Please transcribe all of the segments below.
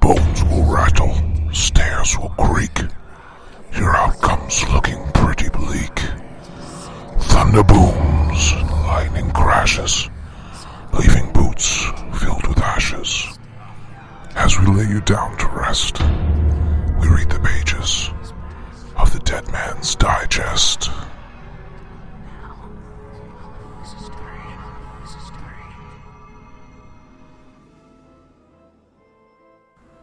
bones will rattle, stairs will creak. Your outcome's looking pretty bleak. Thunder booms and lightning crashes, leaving boots filled with ashes. As we lay you down to rest, we read the pages of the Dead Man's Digest.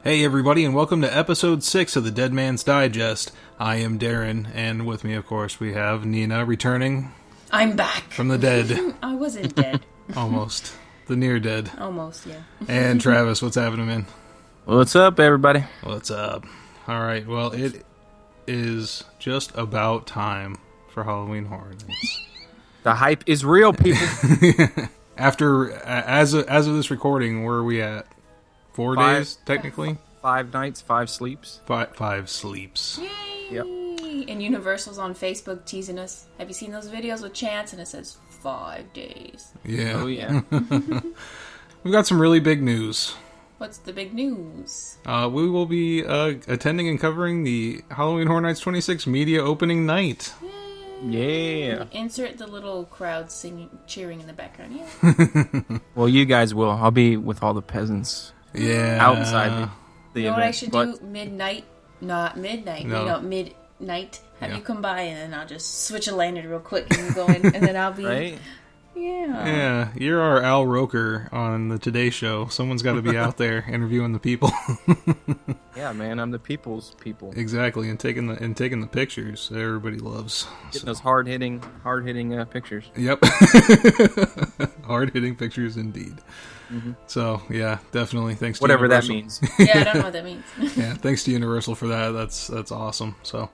Hey everybody, and welcome to episode 6 of the Dead Man's Digest. I am Darren, and with me, of course, we have Nina returning. I'm back. From the dead. I wasn't dead. Almost. The near dead. Almost, yeah. And Travis, what's happening, man? What's up, everybody? What's up? Alright, well, it is just about time for Halloween Horror Nights. The hype is real, people. After, as of this recording, where are we at? 4 days, technically? 5 nights, 5 sleeps. Five sleeps. Yay! Yep. And Universal's on Facebook teasing us. Have you seen those videos with Chance? And it says 5 days. Yeah. Oh, yeah. We've got some really big news. What's the big news? We will be attending and covering the Halloween Horror Nights 26 media opening night. Yeah. Insert the little crowd singing, cheering in the background. Yeah. Well, you guys will. I'll be with all the peasants. Yeah. Outside the You know event. what I should do? Midnight. Not midnight. No. You know, midnight. Have Yeah. you come by and then I'll just switch a lantern real quick and you go in and then I'll be... Right? Yeah. Yeah, you're our Al Roker on the Today Show. Someone's got to be out there interviewing the people. Yeah, man. I'm the people's people. Exactly, and taking the pictures that everybody loves. Getting those hard-hitting pictures. Yep. Hard-hitting pictures indeed. Mm-hmm. So, yeah, definitely. Thanks to Whatever that Universal. means. Yeah, I don't know what that means. Yeah, thanks to Universal for that. That's awesome. So,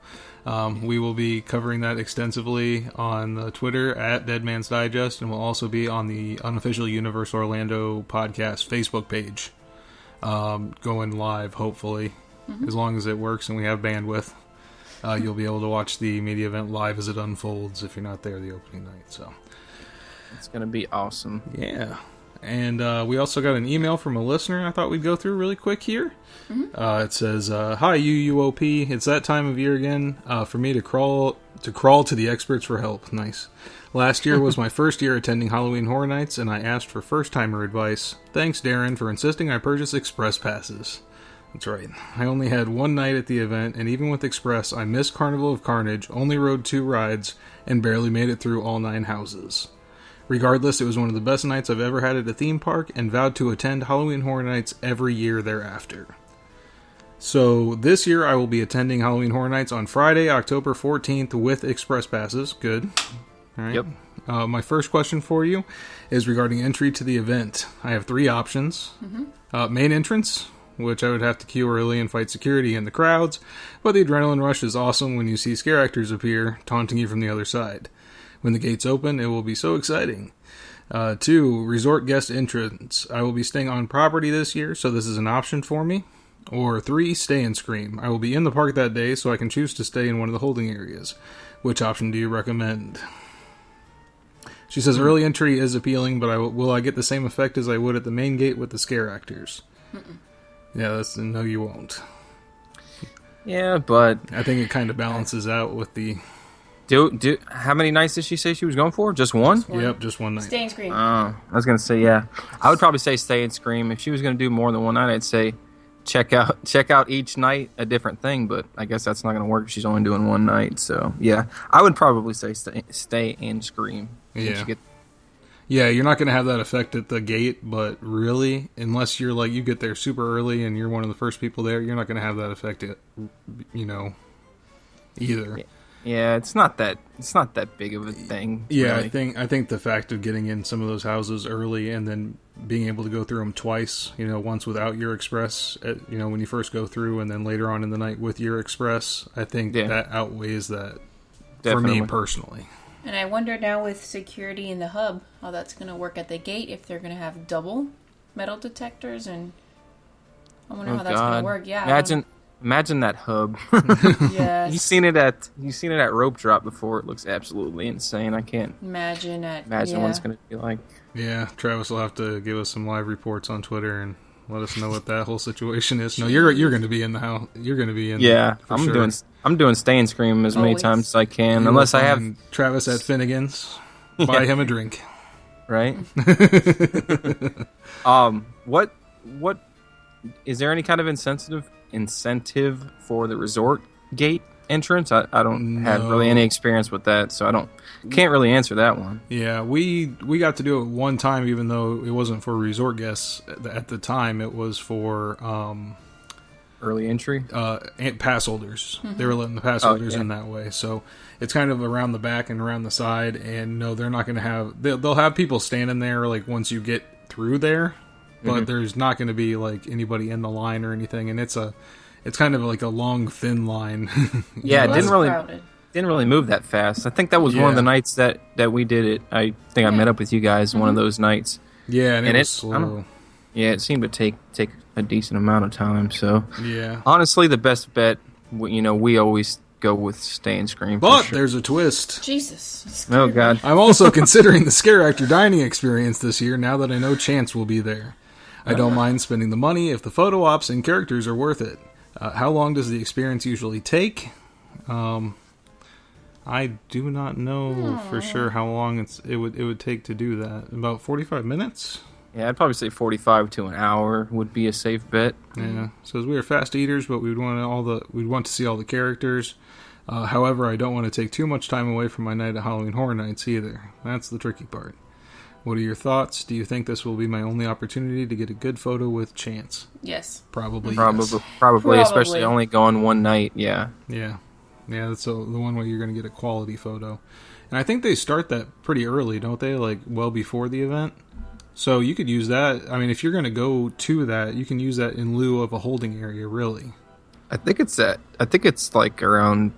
we will be covering that extensively on the Twitter at Dead Man's Digest, and we'll also be on the unofficial Universal Orlando podcast Facebook page, going live, hopefully, as long as it works and we have bandwidth. You'll be able to watch the media event live as it unfolds if you're not there the opening night. So, It's going to be awesome. yeah. And we also got an email from a listener I thought we'd go through really quick here. It says, "Hi, UUOP. It's that time of year again for me to crawl to the experts for help." Nice. Last year was my first year attending Halloween Horror Nights, and I asked for first-timer advice. Thanks, Darren, for insisting I purchase Express passes. That's right. I only had one night at the event, and even with Express, I missed Carnival of Carnage, only rode 2 rides, and barely made it through all 9 houses. Regardless, it was one of the best nights I've ever had at a theme park, and vowed to attend Halloween Horror Nights every year thereafter. So, this year I will be attending Halloween Horror Nights on Friday, October 14th with Express Passes. Good. All right. Yep. My first question for you is regarding entry to the event. I have 3 options. Main entrance, which I would have to queue early and fight security in the crowds, but the adrenaline rush is awesome when you see scare actors appear, taunting you from the other side. When the gates open, it will be so exciting. 2, resort guest entrance. I will be staying on property this year, so this is an option for me. Or 3, stay and scream. I will be in the park that day, so I can choose to stay in one of the holding areas. Which option do you recommend? She says early entry is appealing, but will I get the same effect as I would at the main gate with the scare actors? Yeah, no, you won't. Yeah, but... I think it kind of balances out with the... How many nights did she say she was going for? Just one? Yep, just one night. Stay and scream. I was going to say, yeah. I would probably say stay and scream. If she was going to do more than one night, I'd say check out each night a different thing, but I guess that's not going to work if she's only doing one night. So, yeah. I would probably say stay and scream. Yeah. Yeah, you're not going to have that effect at the gate, but really, unless you're like, you get there super early and you're one of the first people there, you're not going to have that effect, either. Yeah, it's not that big of a thing. Yeah, really. I think the fact of getting in some of those houses early and then being able to go through them twice, once without your express, when you first go through, and then later on in the night with your express, I think that outweighs that. Definitely. For me personally. And I wonder now with security in the hub, how that's going to work at the gate, if they're going to have double metal detectors, and I wonder how that's going to work. Yeah. Imagine that hub. Yes. You've seen it at Rope Drop before. It looks absolutely insane. I can't imagine what it's going to be like. Yeah, Travis will have to give us some live reports on Twitter and Let us know what that whole situation is. No, you're going to be in the house. You're going to be in. Yeah, for I'm sure. doing Stay and Scream as many Always. times as I can, You unless will I have find Travis at Finnegan's. Buy him a drink. right. What is there any kind of incentive for the resort gate entrance? I don't have really any experience with that, so can't really answer that one. Yeah, we got to do it one time, even though it wasn't for resort guests at the time. It was for Early entry. pass holders. They were letting the pass holders in that way. So it's kind of around the back and around the side. And no, they're not going to have. They'll have people standing there like once you get through there, but there's not going to be like anybody in the line or anything. And it's kind of like a long, thin line. Yeah, it Crowded. didn't really move that fast. I think that was one of the nights that we did it. I think I met up with you guys one of those nights. Yeah, and it was I don't- slow. Yeah, it seemed to take a decent amount of time. So Yeah. honestly, the best bet, we always go with Stay and Scream. But for sure. there's a twist. Jesus. Oh God. I'm also considering the Scare Actor dining experience this year now that I know Chance will be there. I don't mind spending the money if the photo ops and characters are worth it. How long does the experience usually take? I do not know for sure how long it would take to do that. About 45 minutes? Yeah, I'd probably say 45 to an hour would be a safe bet. Yeah. Says we are fast eaters, but we'd want to see all the characters. However, I don't want to take too much time away from my night at Halloween Horror Nights either. That's the tricky part. What are your thoughts? Do you think this will be my only opportunity to get a good photo with Chance? Yes. Probably. Yes. Probably, especially only going one night. Yeah. Yeah. Yeah, that's the one way you're going to get a quality photo. And I think they start that pretty early, don't they? Like, well before the event. So you could use that. I mean, if you're going to go to that, you can use that in lieu of a holding area, really. I think it's like around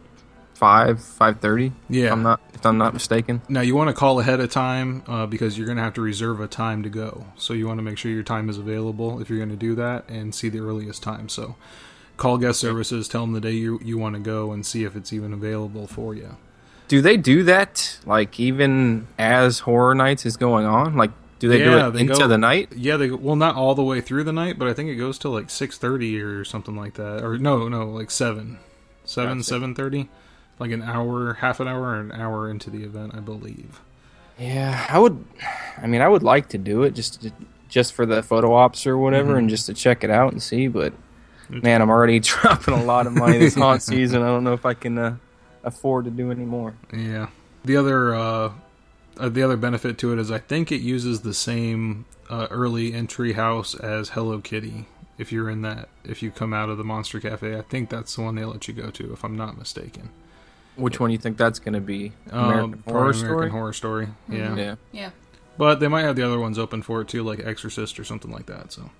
5:30. Yeah. If I'm not mistaken. Now, you want to call ahead of time because you're going to have to reserve a time to go. So you want to make sure your time is available if you're going to do that and see the earliest time. So call guest services, tell them the day you want to go and see if it's even available for you. Do they do that, like, even as Horror Nights is going on? Like, do they do it into the night? Yeah, well, not all the way through the night, but I think it goes to like 6:30 or something like that. Or no, like 7:30. Like an hour, half an hour, or an hour into the event, I believe. Yeah, I would like to do it just for the photo ops or whatever, and just to check it out and see. But man, I'm already dropping a lot of money this haunt season. I don't know if I can afford to do any more. Yeah. The other benefit to it is I think it uses the same early entry house as Hello Kitty. If you come out of the Monster Cafe, I think that's the one they let you go to, if I'm not mistaken. Which one do you think that's going to be? American Horror Story. Yeah. Yeah. Yeah. But they might have the other ones open for it too, like Exorcist or something like that. So,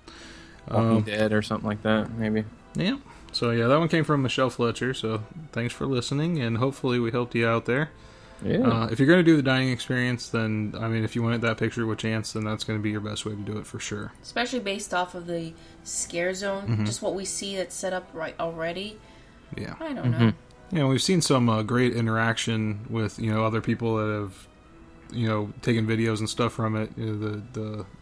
Walking Dead or something like that, maybe. Yeah. So yeah, that one came from Michelle Fletcher. So thanks for listening, and hopefully we helped you out there. Yeah. If you're going to do the dining experience, then I mean, if you wanted that picture with Chance, then that's going to be your best way to do it for sure. Especially based off of the scare zone, just what we see that's set up right already. Yeah. I don't know. We've seen some great interaction with other people that have taken videos and stuff from it.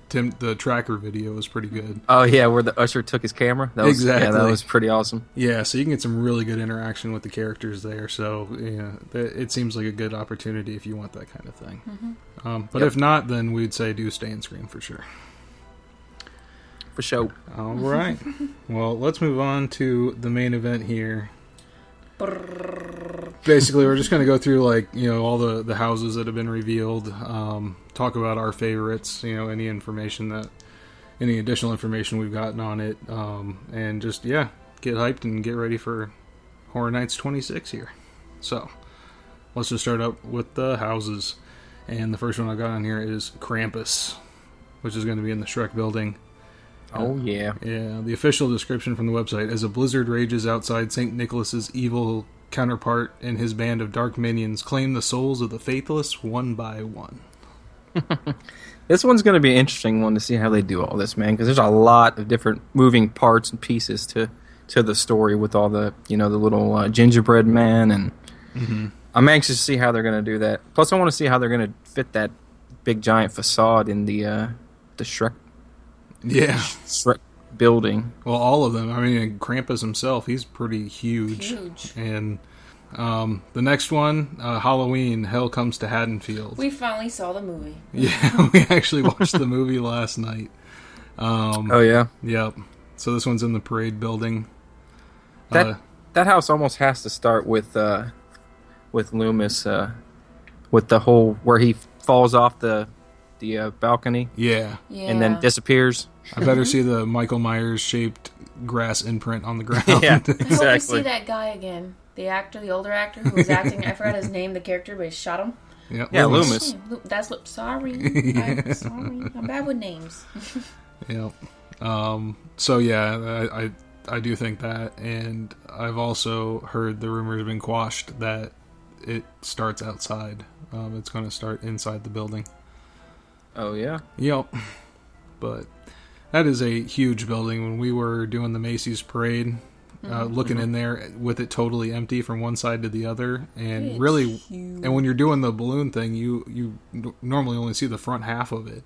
The tracker video was pretty good. Oh yeah, where the usher took his camera. Exactly. Yeah, that was pretty awesome. Yeah, so you can get some really good interaction with the characters there. So it seems like a good opportunity if you want that kind of thing. But if not, then we'd say do Stay and Scream for sure. For sure. All right. Well, let's move on to the main event here. Basically, we're just going to go through all the houses that have been revealed, talk about our favorites, any additional information we've gotten on it, and just get hyped and get ready for Horror Nights 26 here. So let's just start up with the houses, and the first one I got on here is Krampus, which is going to be in the Shrek building. Oh, yeah. Yeah, the official description from the website: as a blizzard rages outside, St. Nicholas's evil counterpart and his band of dark minions claim the souls of the faithless one by one. This one's going to be an interesting one to see how they do all this, man, because there's a lot of different moving parts and pieces to the story with all the, the little gingerbread man, and I'm anxious to see how they're going to do that. Plus, I want to see how they're going to fit that big giant facade in the Shrek. Yeah. building. Well, all of them. I mean, Krampus himself, he's pretty huge. Huge. And the next one, Halloween, Hell Comes to Haddonfield. We finally saw the movie. Yeah, we actually watched the movie last night. Oh yeah. Yep. So this one's in the parade building. That house almost has to start with Loomis, with the whole where he falls off the balcony. Yeah. And then disappears. I better see the Michael Myers shaped grass imprint on the ground. Yeah, I hope we exactly. see that guy again. The actor, the older actor who was acting. I forgot his name, the character, but he shot him. Yep. Yeah, Loomis. Sorry. I'm sorry. I'm bad with names. Yep. So yeah, I do think that, and I've also heard the rumors have been quashed that it starts outside. It's going to start inside the building. Oh yeah. Yep. But that is a huge building. When we were doing the Macy's parade, looking in there with it totally empty from one side to the other, and It's really, huge. and when you're doing the balloon thing, you normally only see the front half of it,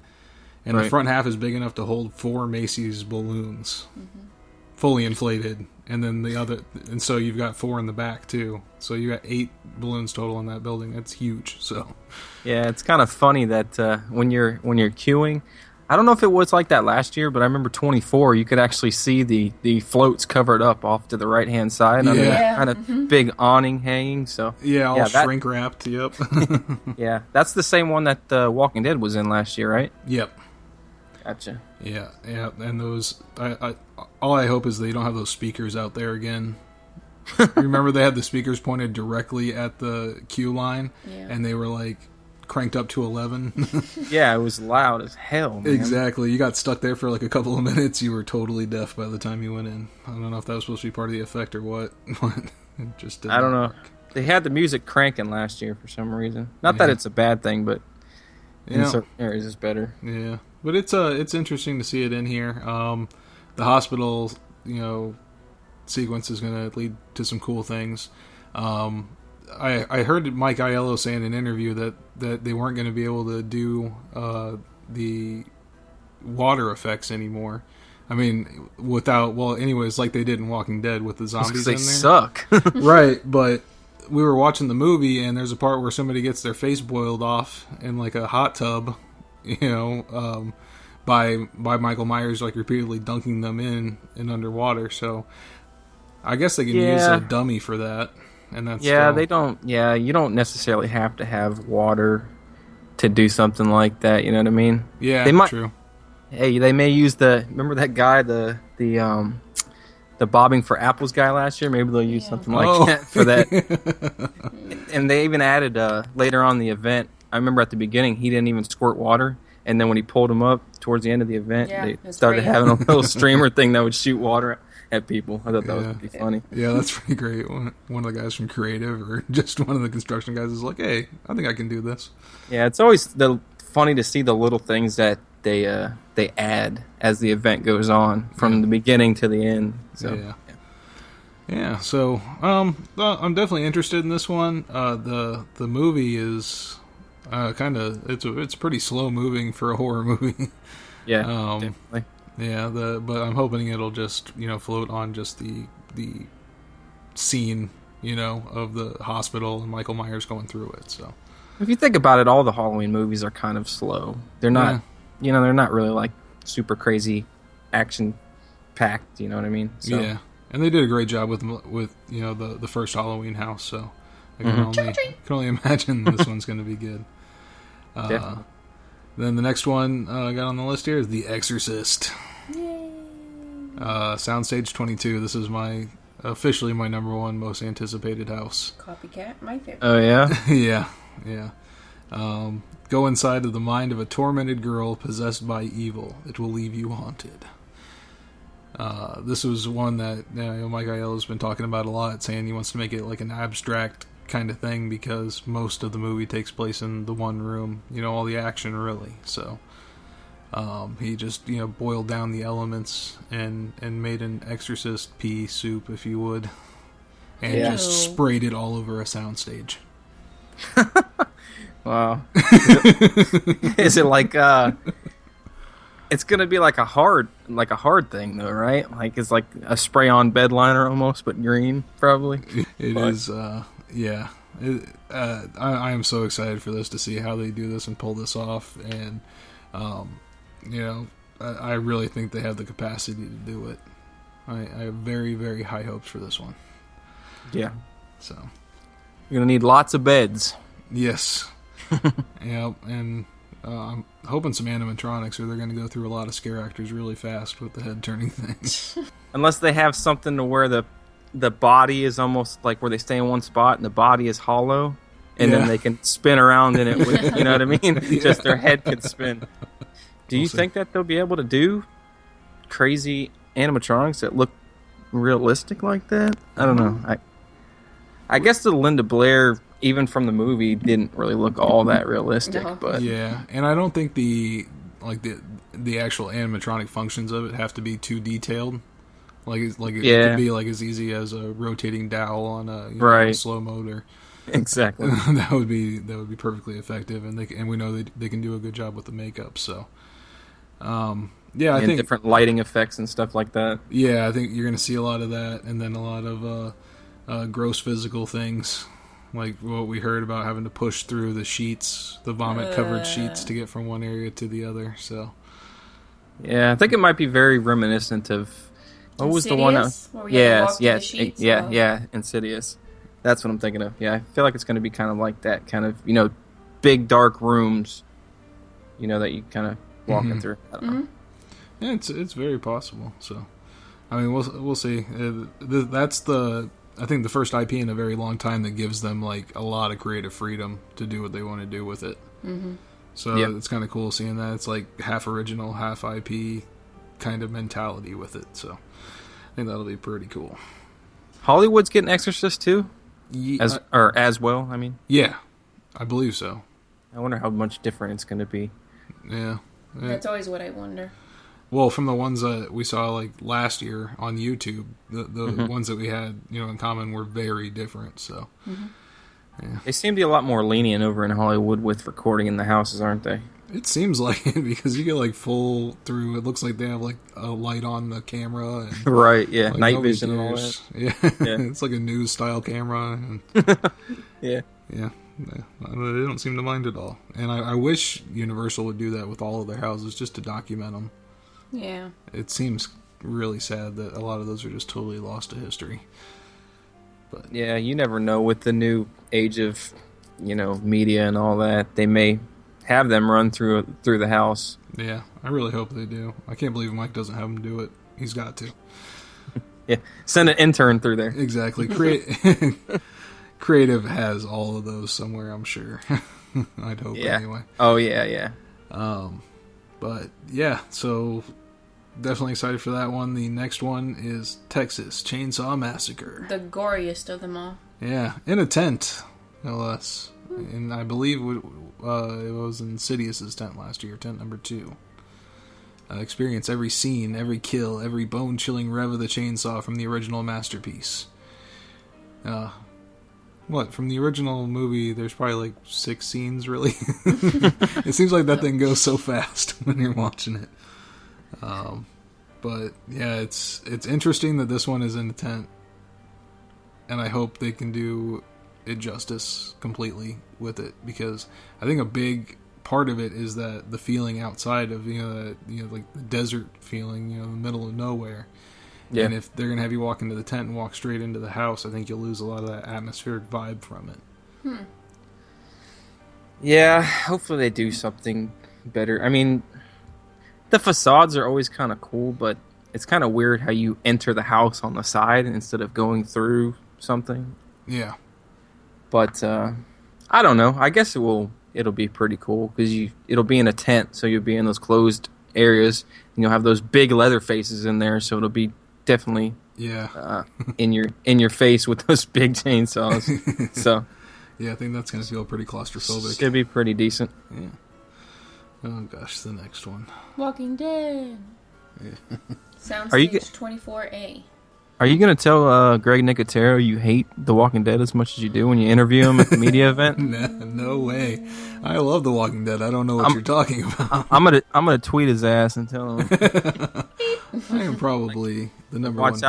and the Right. front half is big enough to hold 4 Macy's balloons, fully inflated, and then the other, and so you've got 4 in the back too. So you got 8 balloons total in that building. That's huge. So Yeah, it's kind of funny that when you're queuing, I don't know if it was like that last year, but I remember 24. You could actually see the floats covered up off to the right hand side under Yeah. that kind of big awning hanging. So yeah, all that- shrink wrapped. Yep. yeah, that's the same one that Walking Dead was in last year, right? Yep. Gotcha. Yeah, and those. All I hope is they don't have those speakers out there again. Remember, they had the speakers pointed directly at the queue line, Yeah. and they were like cranked up to 11. Yeah, it was loud as hell, man. Exactly. You got stuck there for like a couple of minutes. You were totally deaf by the time you went in. I don't know if that was supposed to be part of the effect or what, but it just didn't I don't know. work. They had the music cranking last year for some reason. Not that Yeah. it's a bad thing, but in Yeah. certain areas it's better. Yeah, but it's interesting to see it in here. The hospital, sequence is going to lead to some cool things. I heard Mike Aiello say in an interview that they weren't going to be able to do the water effects anymore. I mean, anyways, like they did in Walking Dead with the zombies They in there. suck. Right, but we were watching the movie, and there's a part where somebody gets their face boiled off in like a hot tub, by Michael Myers, like repeatedly dunking them in underwater. So I guess they can use a dummy for that, and that's They don't. Yeah, you don't necessarily have to have water to do something like that. You know what I mean? Yeah, They might- true. Hey, they may use remember that guy, the bobbing for apples guy last year? Maybe they'll use something like that for that. And they even added later on in the event. I remember at the beginning he didn't even squirt water, and then when he pulled him up towards the end of the event, Yeah, they it's started great. having a little streamer thing that would shoot water at people. I thought that was pretty funny. Yeah, that's pretty great. One of the guys from Creative, or just one of the construction guys, is like, "Hey, I think I can do this." Yeah, it's always funny to see the little things that they add as the event goes on from the beginning to the end. So Yeah. So I'm definitely interested in this one. The movie is kind of it's pretty slow moving for a horror movie. yeah, definitely. Yeah. But I'm hoping it'll just float on just the scene of the hospital and Michael Myers going through it. So if you think about it, all the Halloween movies are kind of slow. They're not. They're not really like super crazy action packed. You know what I mean? So, yeah, and they did a great job with the first Halloween house. So I can only imagine this one's going to be good. Definitely. Then the next one I got on the list here is The Exorcist. Yay. Soundstage 22. This is officially my number one most anticipated house. Copycat, my favorite. Oh yeah. Yeah. Go inside of the mind of a tormented girl possessed by evil. It will leave you haunted. This was one that Mike Aiello's been talking about a lot, saying he wants to make it like an abstract kind of thing because most of the movie takes place in the one room. All the action really. So he just boiled down the elements and made an Exorcist pea soup, if you would, and just sprayed it all over a soundstage. Wow. Is it like It's gonna be like a hard thing though, right? Like it's like a spray-on bed liner almost, but green probably. It is. Yeah. I am so excited for this to see how they do this and pull this off, and I really think they have the capacity to do it. I have very, very high hopes for this one. Yeah. So you're gonna need lots of beds. Yes. Yep, and I'm hoping some animatronics, or they're going to go through a lot of scare actors really fast with the head turning things. Unless they have something to where the body is almost like where they stay in one spot and the body is hollow, and then they can spin around in it with, you know what I mean? Yeah. Just their head can spin. Do you think that they'll be able to do crazy animatronics that look realistic like that? I don't know. I guess the Linda Blair, even from the movie, didn't really look all that realistic. No. But yeah, and I don't think the actual animatronic functions of it have to be too detailed. It could be like as easy as a rotating dowel on a slow motor. Exactly. that would be perfectly effective, and we know they can do a good job with the makeup. So, I think different lighting effects and stuff like that. Yeah, I think you're going to see a lot of that, and then a lot of gross physical things, like what we heard about having to push through the sheets, the vomit-covered sheets, to get from one area to the other. So, yeah, I think it might be very reminiscent of what was the one? Yeah, Insidious. That's what I'm thinking of. Yeah, I feel like it's going to be kind of like that, kind of big dark rooms, that you kind of walking through. I don't know. Yeah, it's very possible. So, I mean, we'll see. That's I think the first IP in a very long time that gives them like a lot of creative freedom to do what they want to do with it. Mm-hmm. So it's kind of cool seeing that. It's like half original, half IP kind of mentality with it. So I think that'll be pretty cool. Hollywood's getting Exorcist too, as well. I mean, yeah, I believe so. I wonder how much different it's going to be. Yeah, that's always what I wonder. Well, from the ones that we saw like last year on YouTube, the ones that we had in common were very different. So yeah. They seem to be a lot more lenient over in Hollywood with recording in the houses, aren't they? It seems like it, because you get like full through. It looks like they have like a light on the camera, and, right? Yeah, like, night vision and all that. Yeah. It's like a news style camera. And, yeah. They don't seem to mind at all. And I wish Universal would do that with all of their houses, just to document them. Yeah. It seems really sad that a lot of those are just totally lost to history. But yeah, you never know with the new age of, media and all that. They may have them run through the house. Yeah, I really hope they do. I can't believe Mike doesn't have them do it. He's got to. Yeah, send an intern through there. Exactly. Creative has all of those somewhere, I'm sure. I'd hope anyway. Oh, yeah. But yeah, so definitely excited for that one. The next one is Texas Chainsaw Massacre. The goriest of them all. Yeah, in a tent, no less. And I believe it was in Insidious's tent last year, tent number 2. Experience every scene, every kill, every bone-chilling rev of the chainsaw from the original masterpiece. From the original movie, there's probably like 6 scenes, really. It seems like that thing goes so fast when you're watching it. But yeah, it's interesting that this one is in the tent, and I hope they can do it justice completely with it, because I think a big part of it is that the feeling outside of like the desert feeling, the middle of nowhere. Yeah. And if they're gonna have you walk into the tent and walk straight into the house, I think you'll lose a lot of that atmospheric vibe from it. Yeah, hopefully they do something better. I mean, the facades are always kind of cool, but it's kind of weird how you enter the house on the side instead of going through something. Yeah. But I don't know. I guess it'll be pretty cool, because it'll be in a tent, so you'll be in those closed areas, and you'll have those big leather faces in there, so it'll be definitely in your face with those big chainsaws. So yeah, I think that's gonna feel pretty claustrophobic. It's gonna be pretty decent. Yeah. Oh gosh, the next one. Walking Dead. Yeah. Soundstage 24A. Are you gonna tell Greg Nicotero you hate The Walking Dead as much as you do when you interview him at the media event? No way. I love The Walking Dead. I don't know what you're talking about. I'm gonna tweet his ass and tell him. I am probably the number Watch one.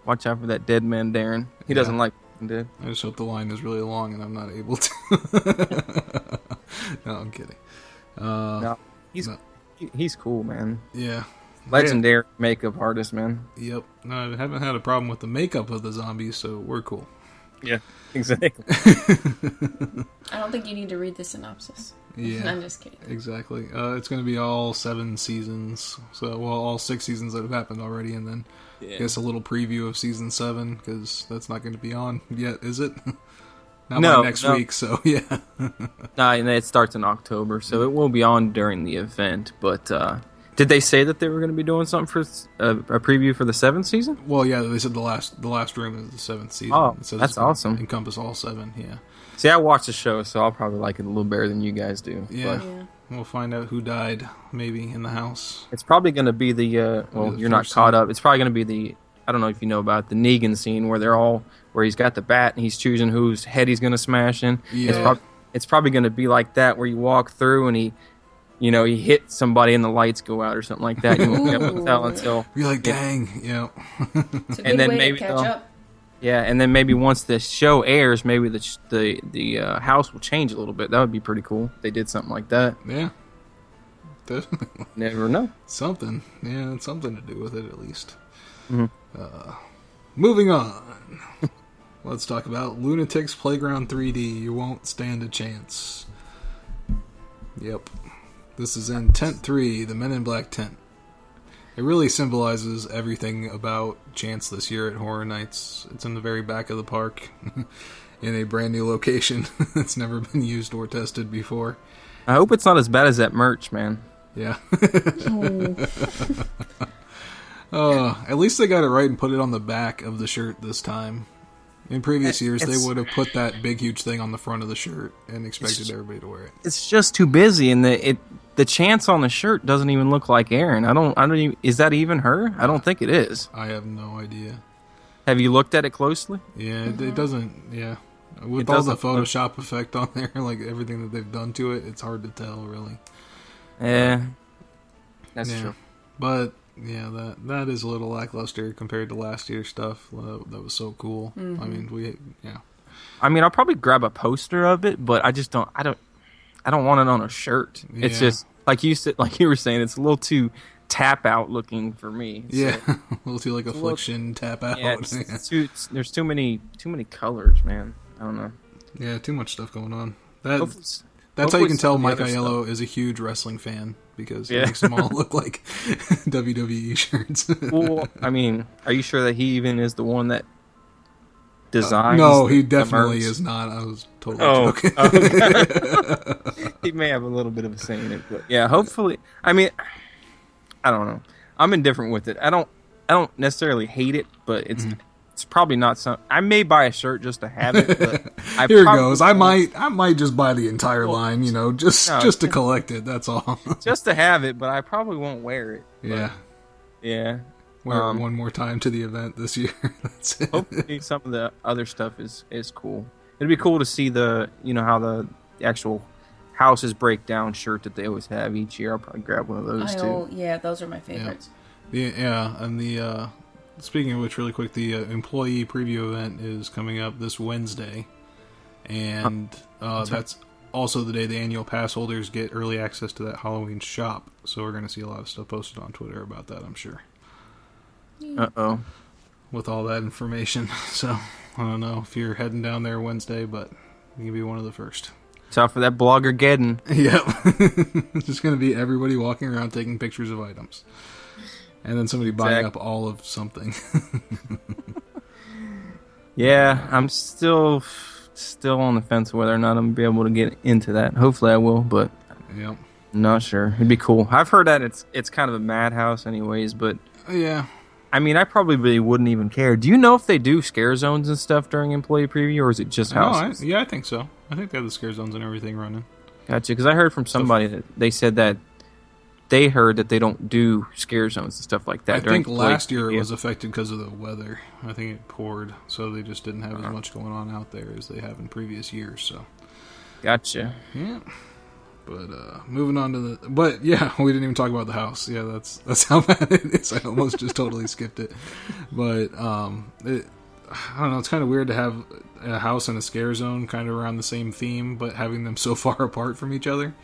Watch out for that dead man, Darren. He doesn't like Walking Dead. I just hope the line is really long and I'm not able to. No, I'm kidding. No, he's cool, man. Yeah. Legendary makeup artist, man. Yep. No, I haven't had a problem with the makeup of the zombies, so we're cool. Yeah, exactly. I don't think you need to read the synopsis. Yeah. I'm just kidding. Exactly. It's going to be all 7 seasons. So, well, all 6 seasons that have happened already, and then I guess a little preview of season 7, because that's not going to be on yet, is it? Not by next week, so yeah. And it starts in October, so it will be on during the event, but did they say that they were going to be doing something for a preview for the 7th season? Well, yeah, they said the last room is the 7th season. Oh, so that's awesome. Encompass all 7, yeah. See, I watched the show, so I'll probably like it a little better than you guys do. Yeah. We'll find out who died, maybe, in the house. It's probably going to be the, you're not caught up. It's probably going to be the, I don't know if you know about the Negan scene where he's got the bat and he's choosing whose head he's going to smash in. Yeah. It's probably going to be like that, where you walk through and he hit somebody and the lights go out or something like that. You won't be able to tell until... You're like, dang, yeah. It's a good way to catch up. Yeah, and then maybe once the show airs, maybe the house will change a little bit. That would be pretty cool. If they did something like that. Yeah. Definitely. Never know. Something. Yeah, it's something to do with it, at least. Mm-hmm. Moving on. Let's talk about Lunatics Playground 3D. You won't stand a chance. Yep. This is in Tent 3, the Men in Black tent. It really symbolizes everything about Chance this year at Horror Nights. It's in the very back of the park, in a brand new location that's never been used or tested before. I hope it's not as bad as that merch, man. Yeah. At least they got it right and put it on the back of the shirt this time. In previous years, they would have put that big, huge thing on the front of the shirt and expected everybody to wear it. It's just too busy, and the Chance on the shirt doesn't even look like Erin. I don't even, is that even her? I don't think it is. I have no idea. Have you looked at it closely? Yeah, it doesn't. Yeah, with all the Photoshop effect on there, like everything that they've done to it, it's hard to tell, really. Yeah, that's true. But yeah, that is a little lackluster compared to last year's stuff. That was so cool. Mm-hmm. I mean, I mean, I'll probably grab a poster of it, but I don't want it on a shirt. Yeah. It's just like you were saying, it's a little too tap out looking for me. So. Yeah, a little too like Affliction tap out. Yeah, there's too many colors, man. I don't know. Yeah, too much stuff going on. That's how you can tell Mike Aiello is a huge wrestling fan, because it makes them all look like WWE shirts. Well, I mean, are you sure that he even is the one that designs? No, he definitely is not. I was totally joking. Okay. He may have a little bit of a say in it, but yeah, hopefully. I mean, I don't know. I'm indifferent with it. I don't necessarily hate it, but it's probably not something. I may buy a shirt just to have it. But Here it goes. I might just buy the entire line, just to collect it. That's all. Just to have it, but I probably won't wear it. Yeah. Yeah. Wear it one more time to the event this year. That's it. Hopefully some of the other stuff is cool. It'd be cool to see how the actual houses break down shirt that they always have each year. I'll probably grab one of those too. Yeah, those are my favorites. Yeah, and the speaking of which, really quick, the employee preview event is coming up this Wednesday, and that's also the day the annual pass holders get early access to that Halloween shop. So we're going to see a lot of stuff posted on Twitter about that, I'm sure. Uh-oh. With all that information. So, I don't know if you're heading down there Wednesday, but you can be one of the first. It's out for that blogger Geddon. Yep. It's just going to be everybody walking around taking pictures of items. And then somebody buying up all of something. Yeah, I'm still on the fence whether or not I'm going to be able to get into that. Hopefully I will, but yep. I'm not sure. It'd be cool. I've heard that it's kind of a madhouse anyways, but... Yeah. I mean, I probably wouldn't even care. Do you know if they do scare zones and stuff during employee preview, or is it just houses? I think so. I think they have the scare zones and everything running. Gotcha, because I heard from somebody that they said that they heard that they don't do scare zones and stuff like that. I think last year it was affected because of the weather. I think it poured, so they just didn't have as much going on out there as they have in previous years. So, gotcha. Yeah. But moving on to but yeah, we didn't even talk about the house. Yeah, that's how bad it is. I almost just totally skipped it. But I don't know. It's kind of weird to have a house and a scare zone kind of around the same theme, but having them so far apart from each other.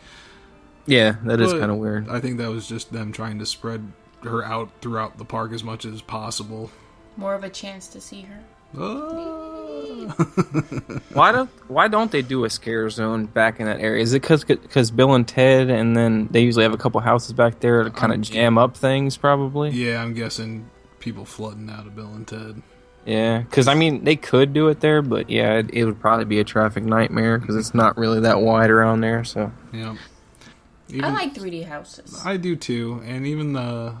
Yeah, that is kind of weird. I think that was just them trying to spread her out throughout the park as much as possible. More of a chance to see her. Why don't they do a scare zone back in that area? Is it because Bill and Ted, and then they usually have a couple houses back there to kind of jam up things, probably? Yeah, I'm guessing people flooding out of Bill and Ted. Yeah, because I mean, they could do it there, but yeah, it would probably be a traffic nightmare because it's not really that wide around there. So yeah. I like 3D houses. I do too, and even the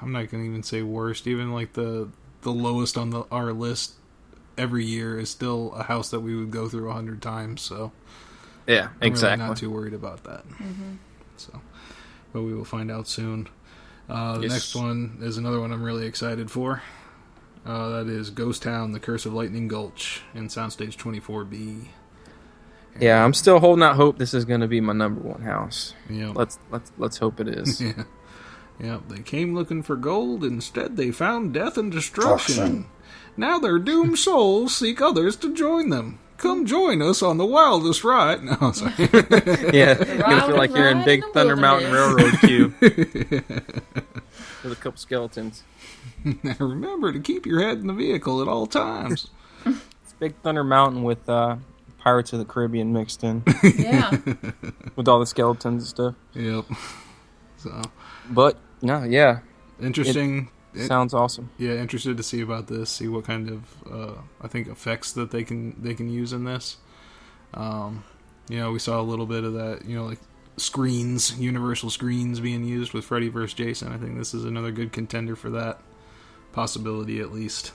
I'm not gonna even say worst. Even like the lowest on our list every year is still a house that we would go through 100 times. So yeah, exactly. I'm really not too worried about that. Mm-hmm. So, but we will find out soon. The next one is another one I'm really excited for. That is Ghost Town: The Curse of Lightning Gulch in Soundstage 24B. Yeah, I'm still holding out hope this is going to be my number one house. Yeah, let's hope it is. Yeah. They came looking for gold. Instead, they found death and destruction. Now their doomed souls seek others to join them. Come join us on the wildest ride. No, sorry. Yeah, you're gonna feel like you're in Big Thunder Mountain Railroad queue with a couple skeletons. Now remember to keep your head in the vehicle at all times. It's Big Thunder Mountain with Pirates of the Caribbean mixed in. Yeah. With all the skeletons and stuff. Yep. So, but no, yeah. Interesting. Sounds awesome. Yeah, interested to see about this. See what kind of I think effects that they can use in this. We saw a little bit of that. Like screens, universal screens being used with Freddy vs. Jason. I think this is another good contender for that possibility, at least.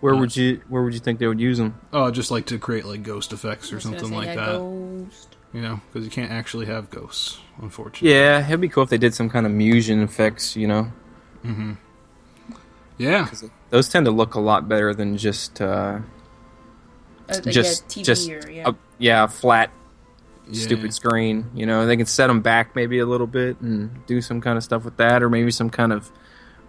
Where would you think they would use them? Oh, just like to create like ghost effects or something like that. Ghost. Because you can't actually have ghosts, unfortunately. Yeah, it'd be cool if they did some kind of musion effects. Mm-hmm. Yeah, those tend to look a lot better than just TV a flat, stupid screen. They can set them back maybe a little bit and do some kind of stuff with that, or maybe some kind of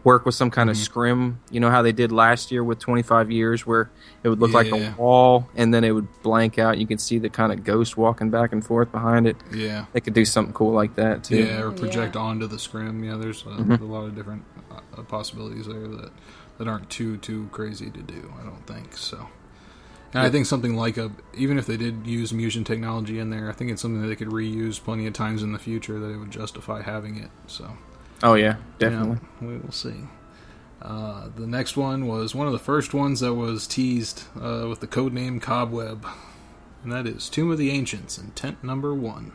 work with some kind of scrim. You know how they did last year with 25 Years, where it would look like a wall and then it would blank out. You could see the kind of ghost walking back and forth behind it. Yeah, they could do something cool like that too. Yeah, or project onto the scrim. Yeah, there's a lot of different possibilities there that aren't too crazy to do. I don't think so. And I think something like even if they did use Musion technology in there, I think it's something that they could reuse plenty of times in the future that it would justify having it. So. Oh yeah, definitely. Yeah, we will see. The next one was one of the first ones that was teased with the codename Cobweb, and that is Tomb of the Ancients in tent number 1.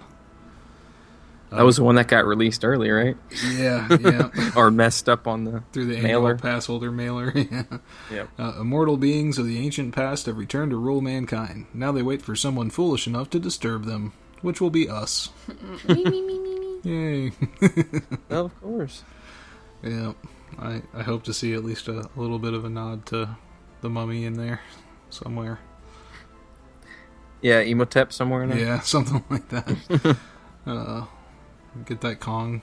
That was the one that got released early, right? Yeah. Or messed up on through the mailer. annual pass holder mailer. Yeah. Yep. Immortal beings of the ancient past have returned to rule mankind. Now they wait for someone foolish enough to disturb them, which will be us. Me. Yay. Of course. Yeah. I hope to see at least a little bit of a nod to the mummy in there somewhere. Yeah, Emotep somewhere in there. Yeah, something like that. Get that Kong,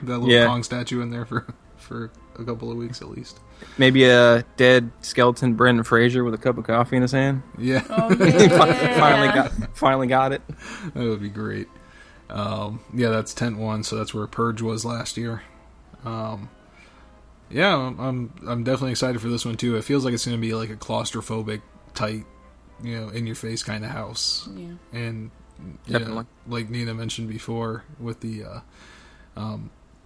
that little Kong statue in there for a couple of weeks at least. Maybe a dead skeleton Brendan Fraser with a cup of coffee in his hand. Yeah. Oh, yeah. finally got it. That would be great. That's tent 1, so that's where Purge was last year. I'm definitely excited for this one too. It feels like it's going to be like a claustrophobic, tight, in your face kind of house. Yeah. And definitely, like Nina mentioned before, with the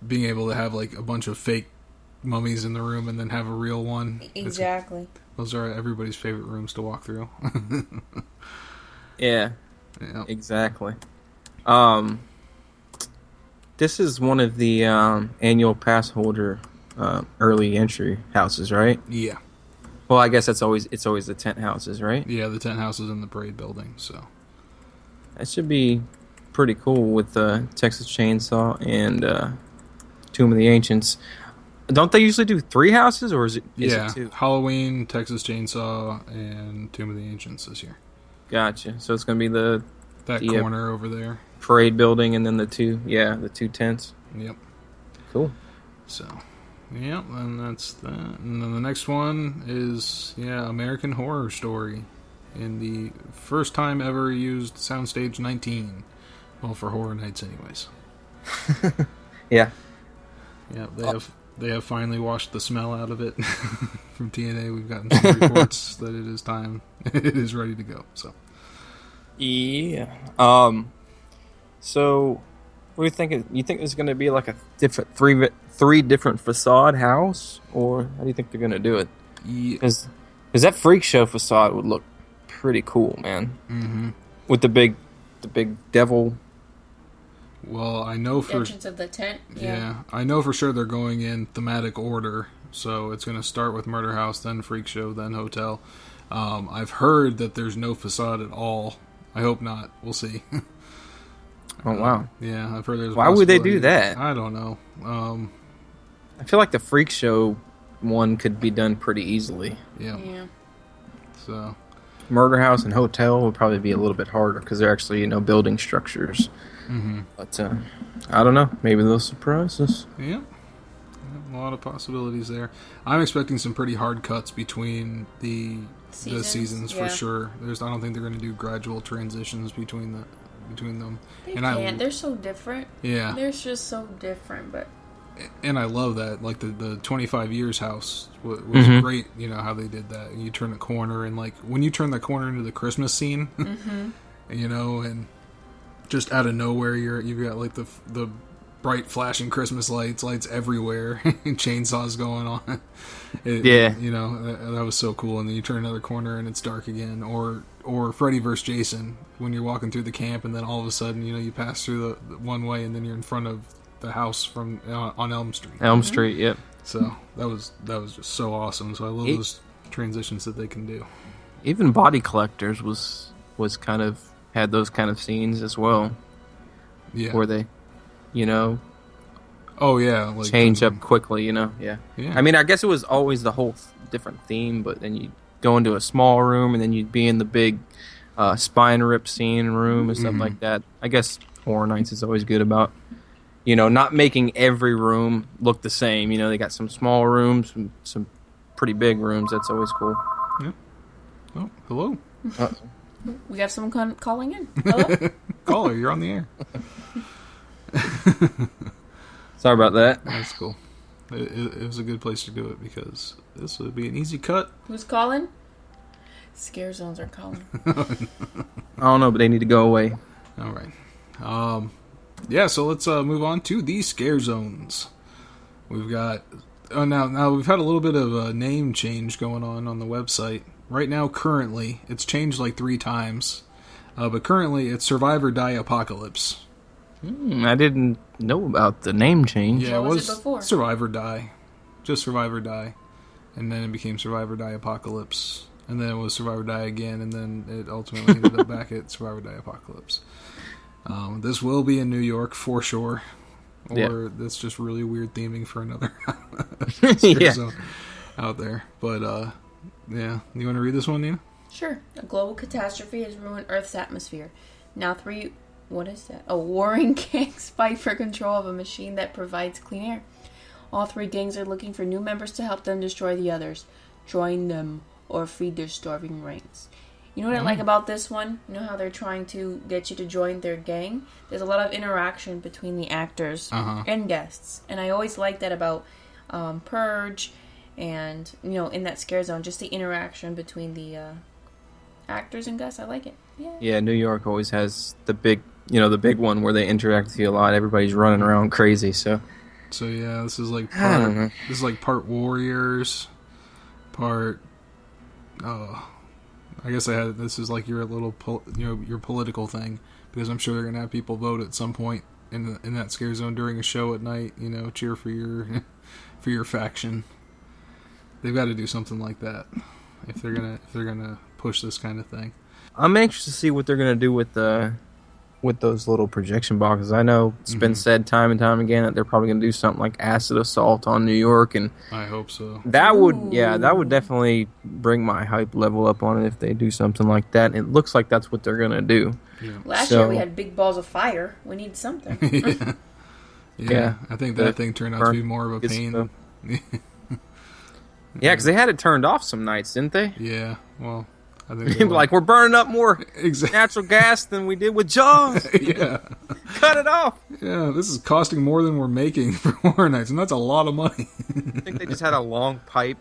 being able to have like a bunch of fake mummies in the room and then have a real one. Exactly. Those are everybody's favorite rooms to walk through. Yeah. Exactly. This is one of the annual pass holder early entry houses, right? Yeah. Well, I guess it's always the tent houses, right? Yeah, the tent houses in the parade building. So that should be pretty cool with Texas Chainsaw and Tomb of the Ancients. Don't they usually do 3 houses, or is it 2? Halloween, Texas Chainsaw, and Tomb of the Ancients this year. Gotcha. So it's going to be the corner over there. Parade building, and then the 2 tents. Yep. Cool. So, yep, and that's that. And then the next one is, American Horror Story in the first time ever used Soundstage 19. Well, for Horror Nights anyways. Yeah. Yeah, they have finally washed the smell out of it from TNA. We've gotten some reports that it is time. It is ready to go. So, yeah. So, what are you thinking? You think there's going to be like a different three different facade house, or how do you think they're going to do it? Because that freak show facade would look pretty cool, man. Mm-hmm. With the big devil. Well, I know the entrance of the tent. Yeah, I know for sure they're going in thematic order. So it's going to start with Murder House, then Freak Show, then Hotel. I've heard that there's no facade at all. I hope not. We'll see. Oh wow! Yeah, I've heard there's. Why would they do that? I don't know. I feel like the Freak Show one could be done pretty easily. Yeah. So, Murder House and Hotel would probably be a little bit harder because they're actually building structures. Mm-hmm. But I don't know. Maybe they'll surprise us. Yeah. A lot of possibilities there. I'm expecting some pretty hard cuts between the seasons for sure. I don't think they're going to do gradual transitions between them. They can't. They're so different. Yeah. They're just so different, but. And I love that. Like the 25 years house was great. You know how they did that. You turn the corner, and like when you turn the corner into the Christmas scene, and just out of nowhere you've got like the bright flashing Christmas lights everywhere, and chainsaws going on. That was so cool. And then you turn another corner and it's dark again. Or Freddy vs. Jason, when you're walking through the camp and then all of a sudden you pass through the one way and then you're in front of the house from on Elm Street. Street, yep. So that was just so awesome. So I love those transitions that they can do. Even Body Collectors was kind of had those kind of scenes as well. Yeah. Where they, oh yeah, like change up quickly. Yeah. I mean, I guess it was always the whole different theme, but then you go into a small room and then you'd be in the big spine rip scene room and stuff like that. I guess Horror Nights is always good about. Not making every room look the same. They got some small rooms, some pretty big rooms. That's always cool. Yeah. Oh, hello. We have someone calling in. Hello? Caller, you're on the air. Sorry about that. That's cool. It was a good place to do it because this would be an easy cut. Who's calling? Scarezones are calling. I don't know, but they need to go away. All right. Yeah, so let's move on to the Scare Zones. We've got... now we've had a little bit of a name change going on the website. Right now, currently, it's changed like 3 times. But currently, it's Survive or Die Apocalypse. I didn't know about the name change. Yeah, what was it before? Survive or Die. Just Survive or Die. And then it became Survive or Die Apocalypse. And then it was Survive or Die again, and then it ultimately ended up back at Survive or Die Apocalypse. This will be in New York for sure, or that's just really weird theming for another zone out there. But you want to read this one, Nina? Sure. A global catastrophe has ruined Earth's atmosphere. Now 3, what is that? Warring gangs fight for control of a machine that provides clean air. All 3 gangs are looking for new members to help them destroy the others. Join them or feed their starving ranks. You know what I like about this one? You know how they're trying to get you to join their gang? There's a lot of interaction between the actors and guests. And I always like that about Purge and, in that Scare Zone, just the interaction between the actors and guests. I like it. Yeah, New York always has the big one where they interact with you a lot. Everybody's running around crazy, so yeah, this is like part Warriors, part I guess this is like your little your political thing, because I'm sure they're gonna have people vote at some point in that Scare Zone during a show at night. Cheer for your faction. They've got to do something like that if they're gonna push this kind of thing. I'm anxious to see what they're gonna do with with those little projection boxes. I know it's been said time and time again that they're probably going to do something like acid assault on New York, and I hope so. that would definitely bring my hype level up on it if they do something like that. And it looks like that's what they're going to do. Yeah. Last year we had big balls of fire. We need something. Yeah, I think that thing turned out to be more of a pain. Yeah, because they had it turned off some nights, didn't they? Yeah, well, I think like, we're burning up more natural gas than we did with Jaws. Yeah. Cut it off. Yeah, this is costing more than we're making for Horror Nights, and that's a lot of money. I think they just had a long pipe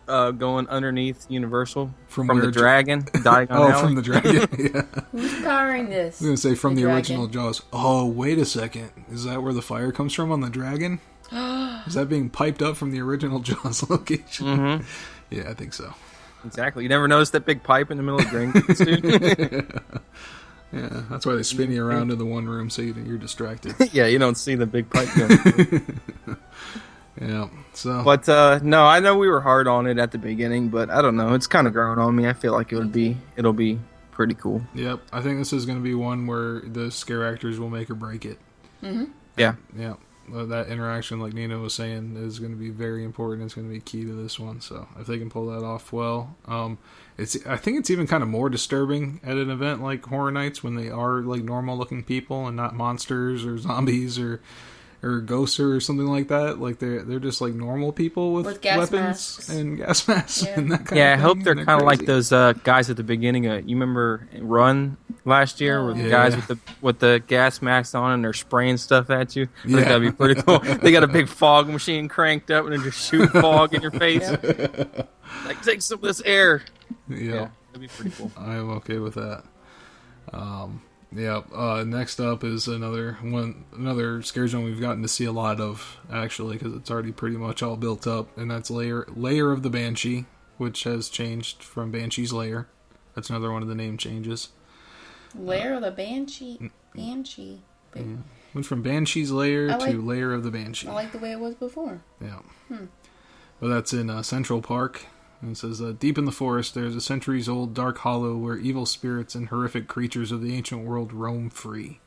going underneath Universal from where the Dragon. From the Dragon, yeah. Who's powering this? I was going to say from the Dragon. original Jaws. Oh, wait a second. Is that where the fire comes from on the Dragon? Is that being piped up from the original Jaws location? Mm-hmm. Yeah, I think so. Exactly. You never noticed that big pipe in the middle of the green dude? Yeah, that's why they spin you around in the one room so you're distracted. Yeah, you don't see the big pipe going. Yeah, so. But, no, I know we were hard on it at the beginning, but I don't know. It's kind of growing on me. I feel like it'll be pretty cool. Yep, I think this is going to be one where the scare actors will make or break it. Mm-hmm. Yeah. Yeah. That interaction, like Nina was saying, is going to be very important. It's going to be key to this one. So if they can pull that off well, I think it's even kind of more disturbing at an event like Horror Nights when they are like normal looking people and not monsters or zombies or ghosts or something like that. Like they're just like normal people with gas weapons masks. and gas masks and that kind of thing. Yeah, I hope they're kind of like crazy. those guys at the beginning of, you remember Run last year with the guys with the gas masks on and they're spraying stuff at you? I think that'd be pretty cool. They got a big fog machine cranked up and they're just shooting fog in your face. Like, take some of this air. Yeah, that'd be pretty cool. I'm okay with that. Next up is another scare zone we've gotten to see a lot of, actually, because it's already pretty much all built up, and that's Lair of the Banshee, which has changed from Banshee's Lair. That's another one of the name changes. Lair of the Banshee. Banshee. Yeah. Went from Banshee's Lair to Lair of the Banshee. I like the way it was before. Yeah. Well, that's in Central Park. And it says, deep in the forest, there is a centuries-old dark hollow where evil spirits and horrific creatures of the ancient world roam free.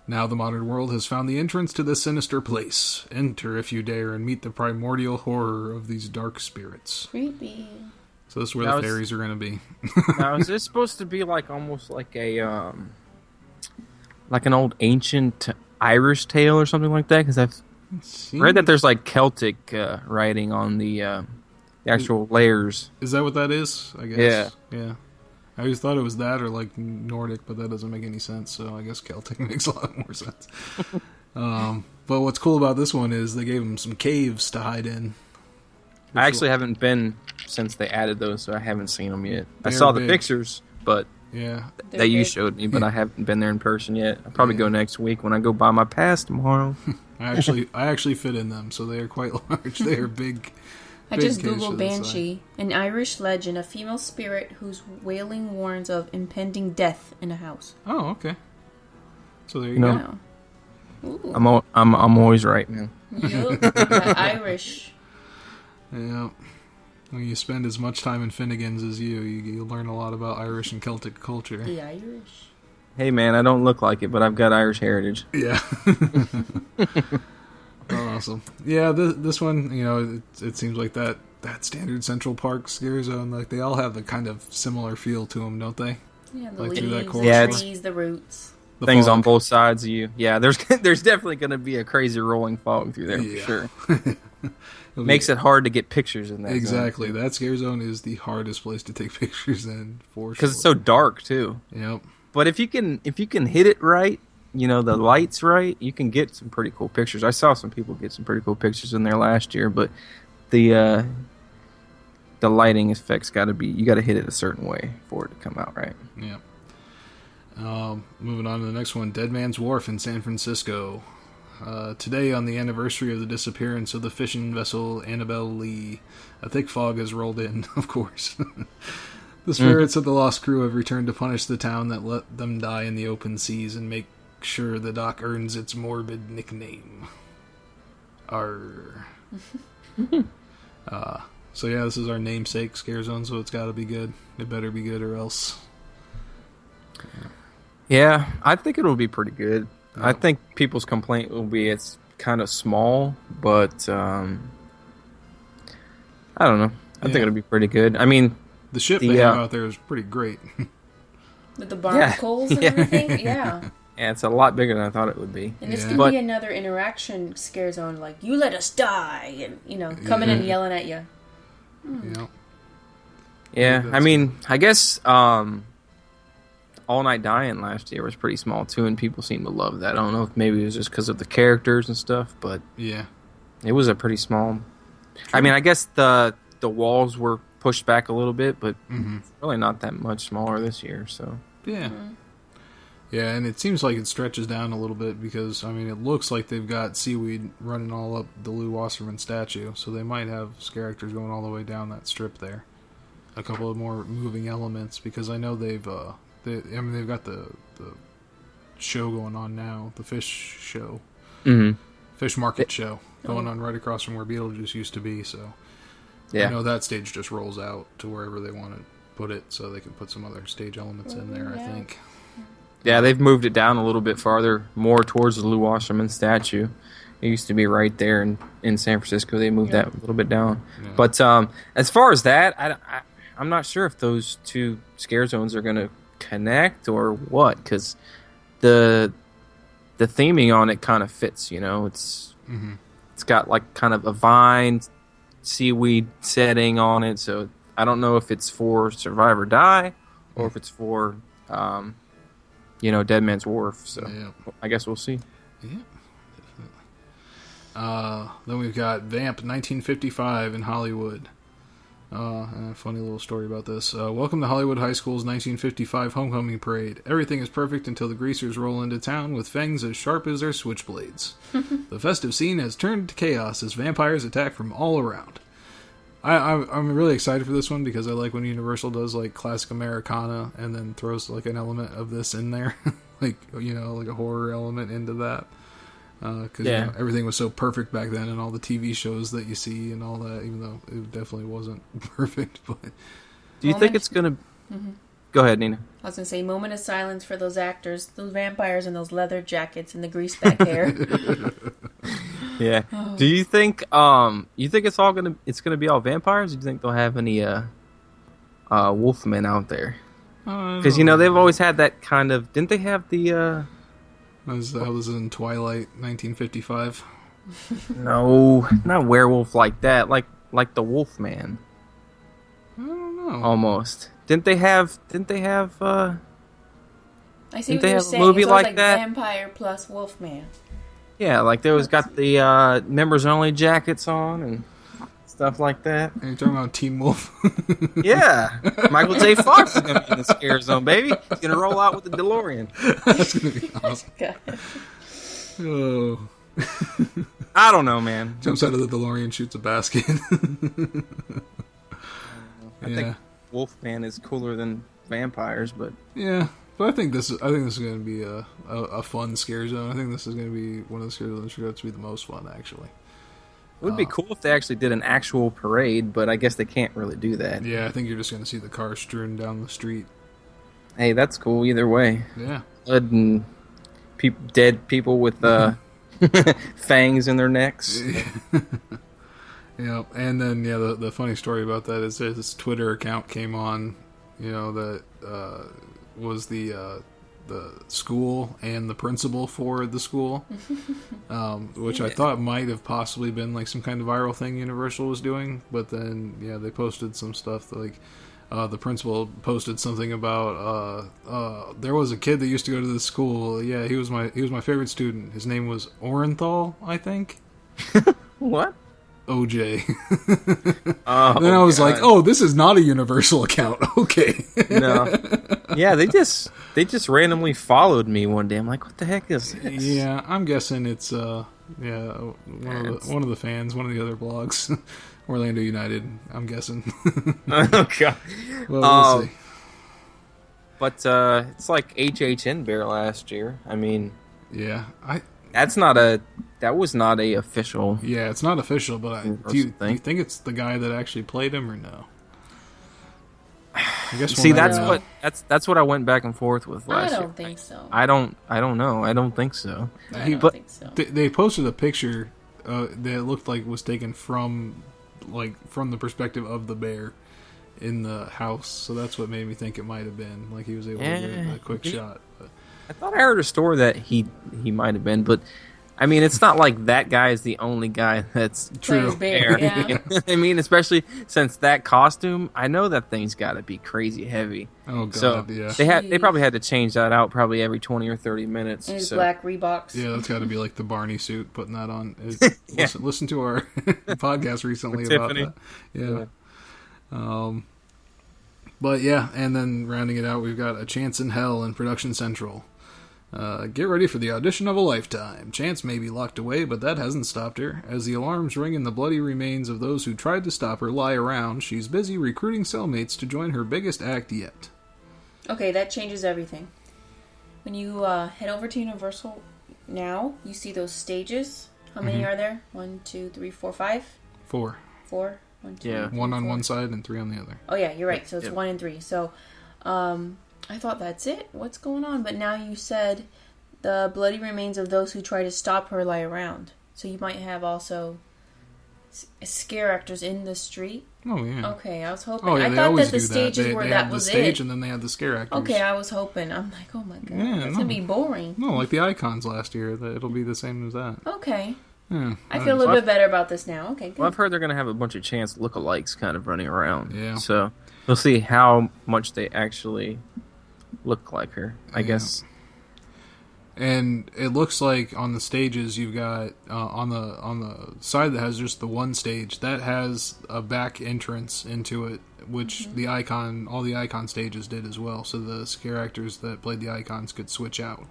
Now the modern world has found the entrance to this sinister place. Enter if you dare and meet the primordial horror of these dark spirits. Creepy. So this is where the fairies are going to be. Now, is this supposed to be like almost like a like an old ancient Irish tale or something like that? Because I've read that there's like Celtic writing on the actual layers. Is that what that is? I guess. Yeah. I always thought it was that or like Nordic, but that doesn't make any sense. So I guess Celtic makes a lot more sense. But what's cool about this one is they gave them some caves to hide in. I actually haven't been since they added those, so I haven't seen them yet. I saw the pictures, but that you showed me, but I haven't been there in person yet. I'll probably go next week when I go buy my pass tomorrow. I actually fit in them, so they are quite large. They are big. I just googled Banshee, an Irish legend, a female spirit whose wailing warns of impending death in a house. Oh, okay. So there you go. Ooh. I'm always right, man. Irish. Yeah. When you spend as much time in Finnegan's as you learn a lot about Irish and Celtic culture. The Irish. Hey, man, I don't look like it, but I've got Irish heritage. Yeah. Awesome. Yeah, this one, it seems like that standard Central Park scare zone, like they all have the kind of similar feel to them, don't they? Yeah, the like leaves, the trees, the roots. The things fog. On both sides of you. Yeah, there's definitely going to be a crazy rolling fog through there for sure. Makes it hard to get pictures in that Exactly. zone. That scare zone is the hardest place to take pictures in, for sure. Because it's so dark, too. Yep. But if you can hit it right, the lights right, you can get some pretty cool pictures. I saw some people get some pretty cool pictures in there last year, but the lighting effects you got to hit it a certain way for it to come out right. Yeah. Moving on to the next one, Dead Man's Wharf in San Francisco. Today, on the anniversary of the disappearance of the fishing vessel Annabelle Lee, a thick fog has rolled in, of course. The spirits of the lost crew have returned to punish the town that let them die in the open seas and make sure the dock earns its morbid nickname. Arr. So yeah, this is our namesake scare zone, so it's got to be good. It better be good or else. Yeah, I think it'll be pretty good. Yeah. I think people's complaint will be it's kind of small, but I don't know. I think it'll be pretty good. I mean, the ship they have out there is pretty great. With the barnacles and everything? Yeah. Yeah, it's a lot bigger than I thought it would be. And this could be another interaction scare zone, like, you let us die, and, coming and yelling at you. Yeah. Yeah, I mean, I guess All Night Dying last year was pretty small, too, and people seem to love that. I don't know if maybe it was just because of the characters and stuff, but yeah, it was a pretty small... I mean, I guess the walls were pushed back a little bit, but it's really not that much smaller this year, so... Yeah. Yeah, and it seems like it stretches down a little bit because, I mean, it looks like they've got seaweed running all up the Lou Wasserman statue, so they might have scare actors going all the way down that strip there. A couple of more moving elements, because I know they've got the show going on now, the fish show. Fish market show going on right across from where Beetlejuice used to be, so I know that stage just rolls out to wherever they want to put it, so they can put some other stage elements in there, I think. Yeah, they've moved it down a little bit farther, more towards the Lou Wasserman statue. It used to be right there in San Francisco. They moved that a little bit down. Yeah. But as far as that, I'm not sure if those two scare zones are going to connect or what, because the theming on it kind of fits, It's got like kind of a vine seaweed setting on it, so I don't know if it's for Survive or Die or if it's for Dead Man's Wharf, so I guess we'll see. Yeah, definitely. Then we've got Vamp 1955 in Hollywood. And a funny little story about this. Welcome to Hollywood High School's 1955 homecoming parade. Everything is perfect until the greasers roll into town with fangs as sharp as their switchblades. The festive scene has turned to chaos as vampires attack from all around. I'm really excited for this one because I like when Universal does like classic Americana and then throws like an element of this in there, like a horror element into that. Because everything was so perfect back then, and all the TV shows that you see and all that, even though it definitely wasn't perfect. But do you think it's gonna? Go ahead, Nina. I was gonna say, moment of silence for those actors, those vampires in those leather jackets and the greaseback hair. Yeah. Do you think it's gonna be all vampires? Or do you think they'll have any wolfmen out there? Because they've always had that kind of. Didn't they have the? That was in Twilight 1955. No, not werewolf like that. Like the Wolfman. I don't know. Almost. Didn't they have? I see didn't what you're have saying. a movie It's like like that? Vampire plus Wolfman. Yeah, like there was got the members only jackets on and stuff like that. Are you talking about Team Wolf? Yeah, Michael J. Fox is gonna be in the scare zone, baby. He's gonna roll out with the DeLorean. That's gonna be awesome. Oh. I don't know, man. Jumps out of the DeLorean, shoots a basket. I think Wolfman is cooler than vampires, but but I think this is going to be a fun scare zone. I think this is going to be one of the scare zones that to be the most fun, actually. It would be cool if they actually did an actual parade, but I guess they can't really do that. Yeah, I think you're just going to see the cars strewn down the street. Hey, that's cool either way. Yeah. Blood and dead people with fangs in their necks. Yeah, and then the funny story about that is this Twitter account came on, that was the school and the principal for the school, which I thought might have possibly been like some kind of viral thing Universal was doing, but then they posted some stuff that, like the principal posted something about there was a kid that used to go to this school. Yeah, he was my favorite student. His name was Orenthal, I think. What? OJ. Then I was like, oh, this is not a Universal account. Okay. No. Yeah, they just randomly followed me one day. I'm like, what the heck is this? Yeah, I'm guessing it's one of the fans, one of the other blogs. Orlando United, I'm guessing. Oh god. Well, we'll see. But it's like HHN Bear last year. I mean, yeah, that was not a official. Yeah, it's not official, but do you think it's the guy that actually played him or no? I guess See, we'll never know. that's what I went back and forth with I last year. don't think so. I don't know. I don't think so. I don't but- think so. They posted a picture that looked like was taken from the perspective of the bear in the house, so that's what made me think it might have been like he was able to get a quick shot. But. I thought I heard a story that he might have been, but I mean, it's not like that guy is the only guy that's True. Bear, yeah. You know what I mean, especially since that costume, I know that thing's got to be crazy heavy. Oh god, So yeah. they probably had to change that out probably every 20 or 30 minutes. And his so. black Reeboks. Yeah, that's got to be like the Barney suit, putting that on. Yeah. Listen to our podcast recently With about Tiffany. that. Yeah. But yeah, and then rounding it out, we've got A Chance in Hell in Production Central. Get ready for the audition of a lifetime. Chance may be locked away, but that hasn't stopped her. As the alarms ring and the bloody remains of those who tried to stop her lie around, she's busy recruiting cellmates to join her biggest act yet. Okay, that changes everything. When you head over to Universal now, you see those stages. How many are there? 1, 2, 3, 4, 5? 4. 4? 1, 2, Yeah. 3, 1 on 4. one side and 3 on the other. Oh yeah, you're right. So it's Yep. 1 and 3. So, I thought that's it. What's going on? But now you said the bloody remains of those who try to stop her lie around. So you might have also scare actors in the street. Oh yeah. Okay, I was hoping. Oh yeah, I they thought always that the do that. stages They were had that the was stage it. and then they had the scare actors. Okay, I was hoping. I'm like, oh my god, Yeah, that's no. gonna be boring. No, like the icons last year. It'll be the same as that. Okay, Yeah. I feel a little bit better about this now. Okay, good. Well, I've heard they're going to have a bunch of Chance lookalikes kind of running around. Yeah. So we'll see how much they actually look like her, I guess. And it looks like on the stages you've got on the side that has just the one stage that has a back entrance into it, which all the icon stages did as well. So the scare actors that played the icons could switch out.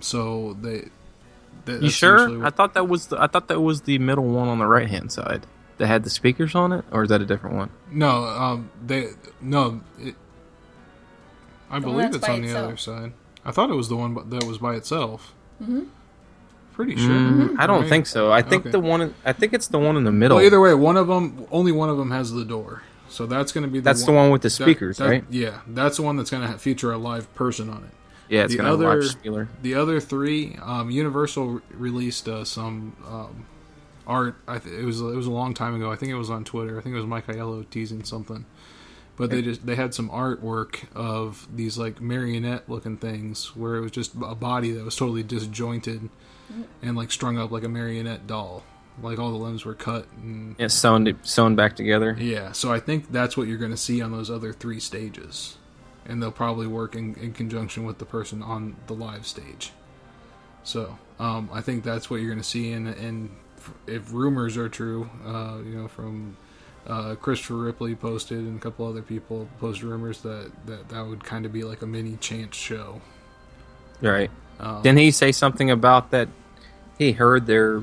So they. You sure? I thought that was the middle one on the right hand side that had the speakers on it, or is that a different one? No, I The one believe that's it's by on the itself. other side. I thought it was the one that was by itself. Mm-hmm. Pretty sure. I don't Right. think so. I think Okay. I think it's the one in the middle. Well, either way, only one of them has the door. So that's going to be That's the one with the speakers, right? Yeah, that's the one that's going to feature a live person on it. Yeah, it's the going to have a other- large spieler. The other three, Universal released some art. It was a long time ago. I think it was on Twitter. I think it was Mike Aiello teasing something. But they had some artwork of these like marionette looking things where it was just a body that was totally disjointed and like strung up like a marionette doll. Like all the limbs were cut and Yeah, sewn back together. yeah. So I think that's what you're going to see on those other 3 stages. And they'll probably work in conjunction with the person on the live stage. So I think that's what you're going to see. And if rumors are true, from Christopher Ripley posted and a couple other people posted rumors that would kind of be like a mini Chance show. Right. Didn't he say something about that? He heard there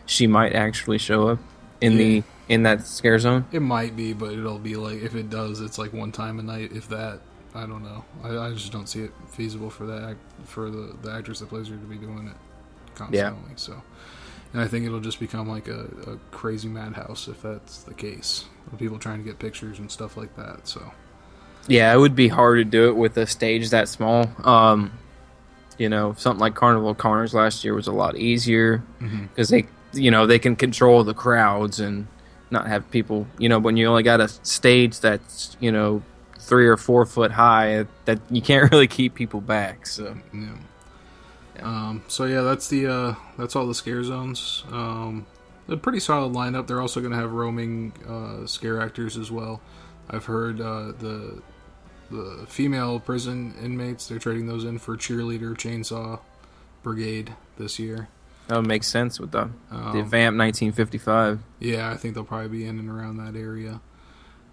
she might actually show up in that scare zone. It might be, but it'll be like, if it does, it's like one time a night, if that. I don't know. I just don't see it feasible for the actress that plays her to be doing it constantly. Yeah. So, and I think it'll just become like a crazy madhouse if that's the case. With people trying to get pictures and stuff like that. So, Yeah, it would be hard to do it with a stage that small. Something like Carnival of Carnage last year was a lot easier because they can control the crowds and not have people. When you only got a stage that's 3 or 4 foot high, that you can't really keep people back. So yeah. That's all the scare zones. A pretty solid lineup. They're also going to have roaming scare actors as well. I've heard the female prison inmates, they're trading those in for Cheerleader Chainsaw Brigade this year. that would make sense with the Vamp 1955. Yeah, I think they'll probably be in and around that area.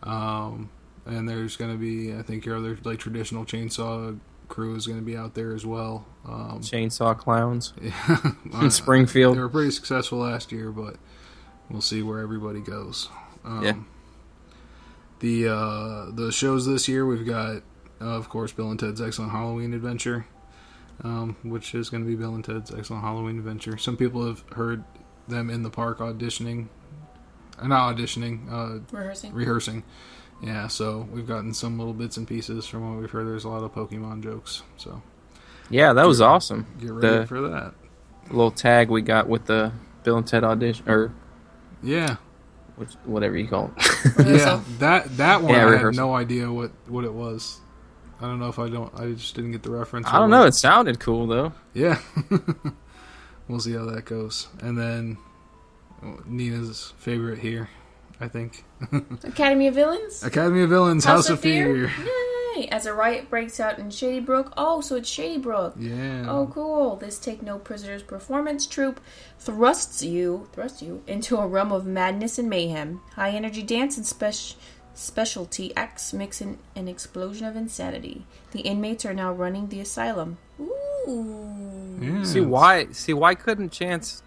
And there's going to be, I think your other like traditional chainsaw crew is going to be out there as well. Chainsaw Clowns Yeah. in Springfield. They were pretty successful last year, but we'll see where everybody goes. Yeah. The shows this year, we've got, of course, Bill and Ted's Excellent Halloween Adventure, which is going to be Bill and Ted's Excellent Halloween Adventure. Some people have heard them in the park auditioning not auditioning, Rehearsing. Yeah, so we've gotten some little bits and pieces from what we've heard. There's a lot of Pokemon jokes, so Yeah, that was awesome. get ready for that. Little tag we got with the Bill and Ted audition, or Yeah, whatever you call it. yeah. That one I had rehearsal. no idea what it was. I don't know if I just didn't get the reference. I don't know. It sounded cool though. Yeah. We'll see how that goes. And then Nina's favorite here, I think. Academy of Villains? Academy of Villains, House of Fear. Yay! As a riot breaks out in Shady Brook. Oh, so it's Shady Brook. Yeah. Oh, cool. This Take No Prisoners performance troupe thrusts you into a realm of madness and mayhem. High energy dance and specialty acts mix in an explosion of insanity. The inmates are now running the asylum. Ooh. Yeah. See why couldn't Chance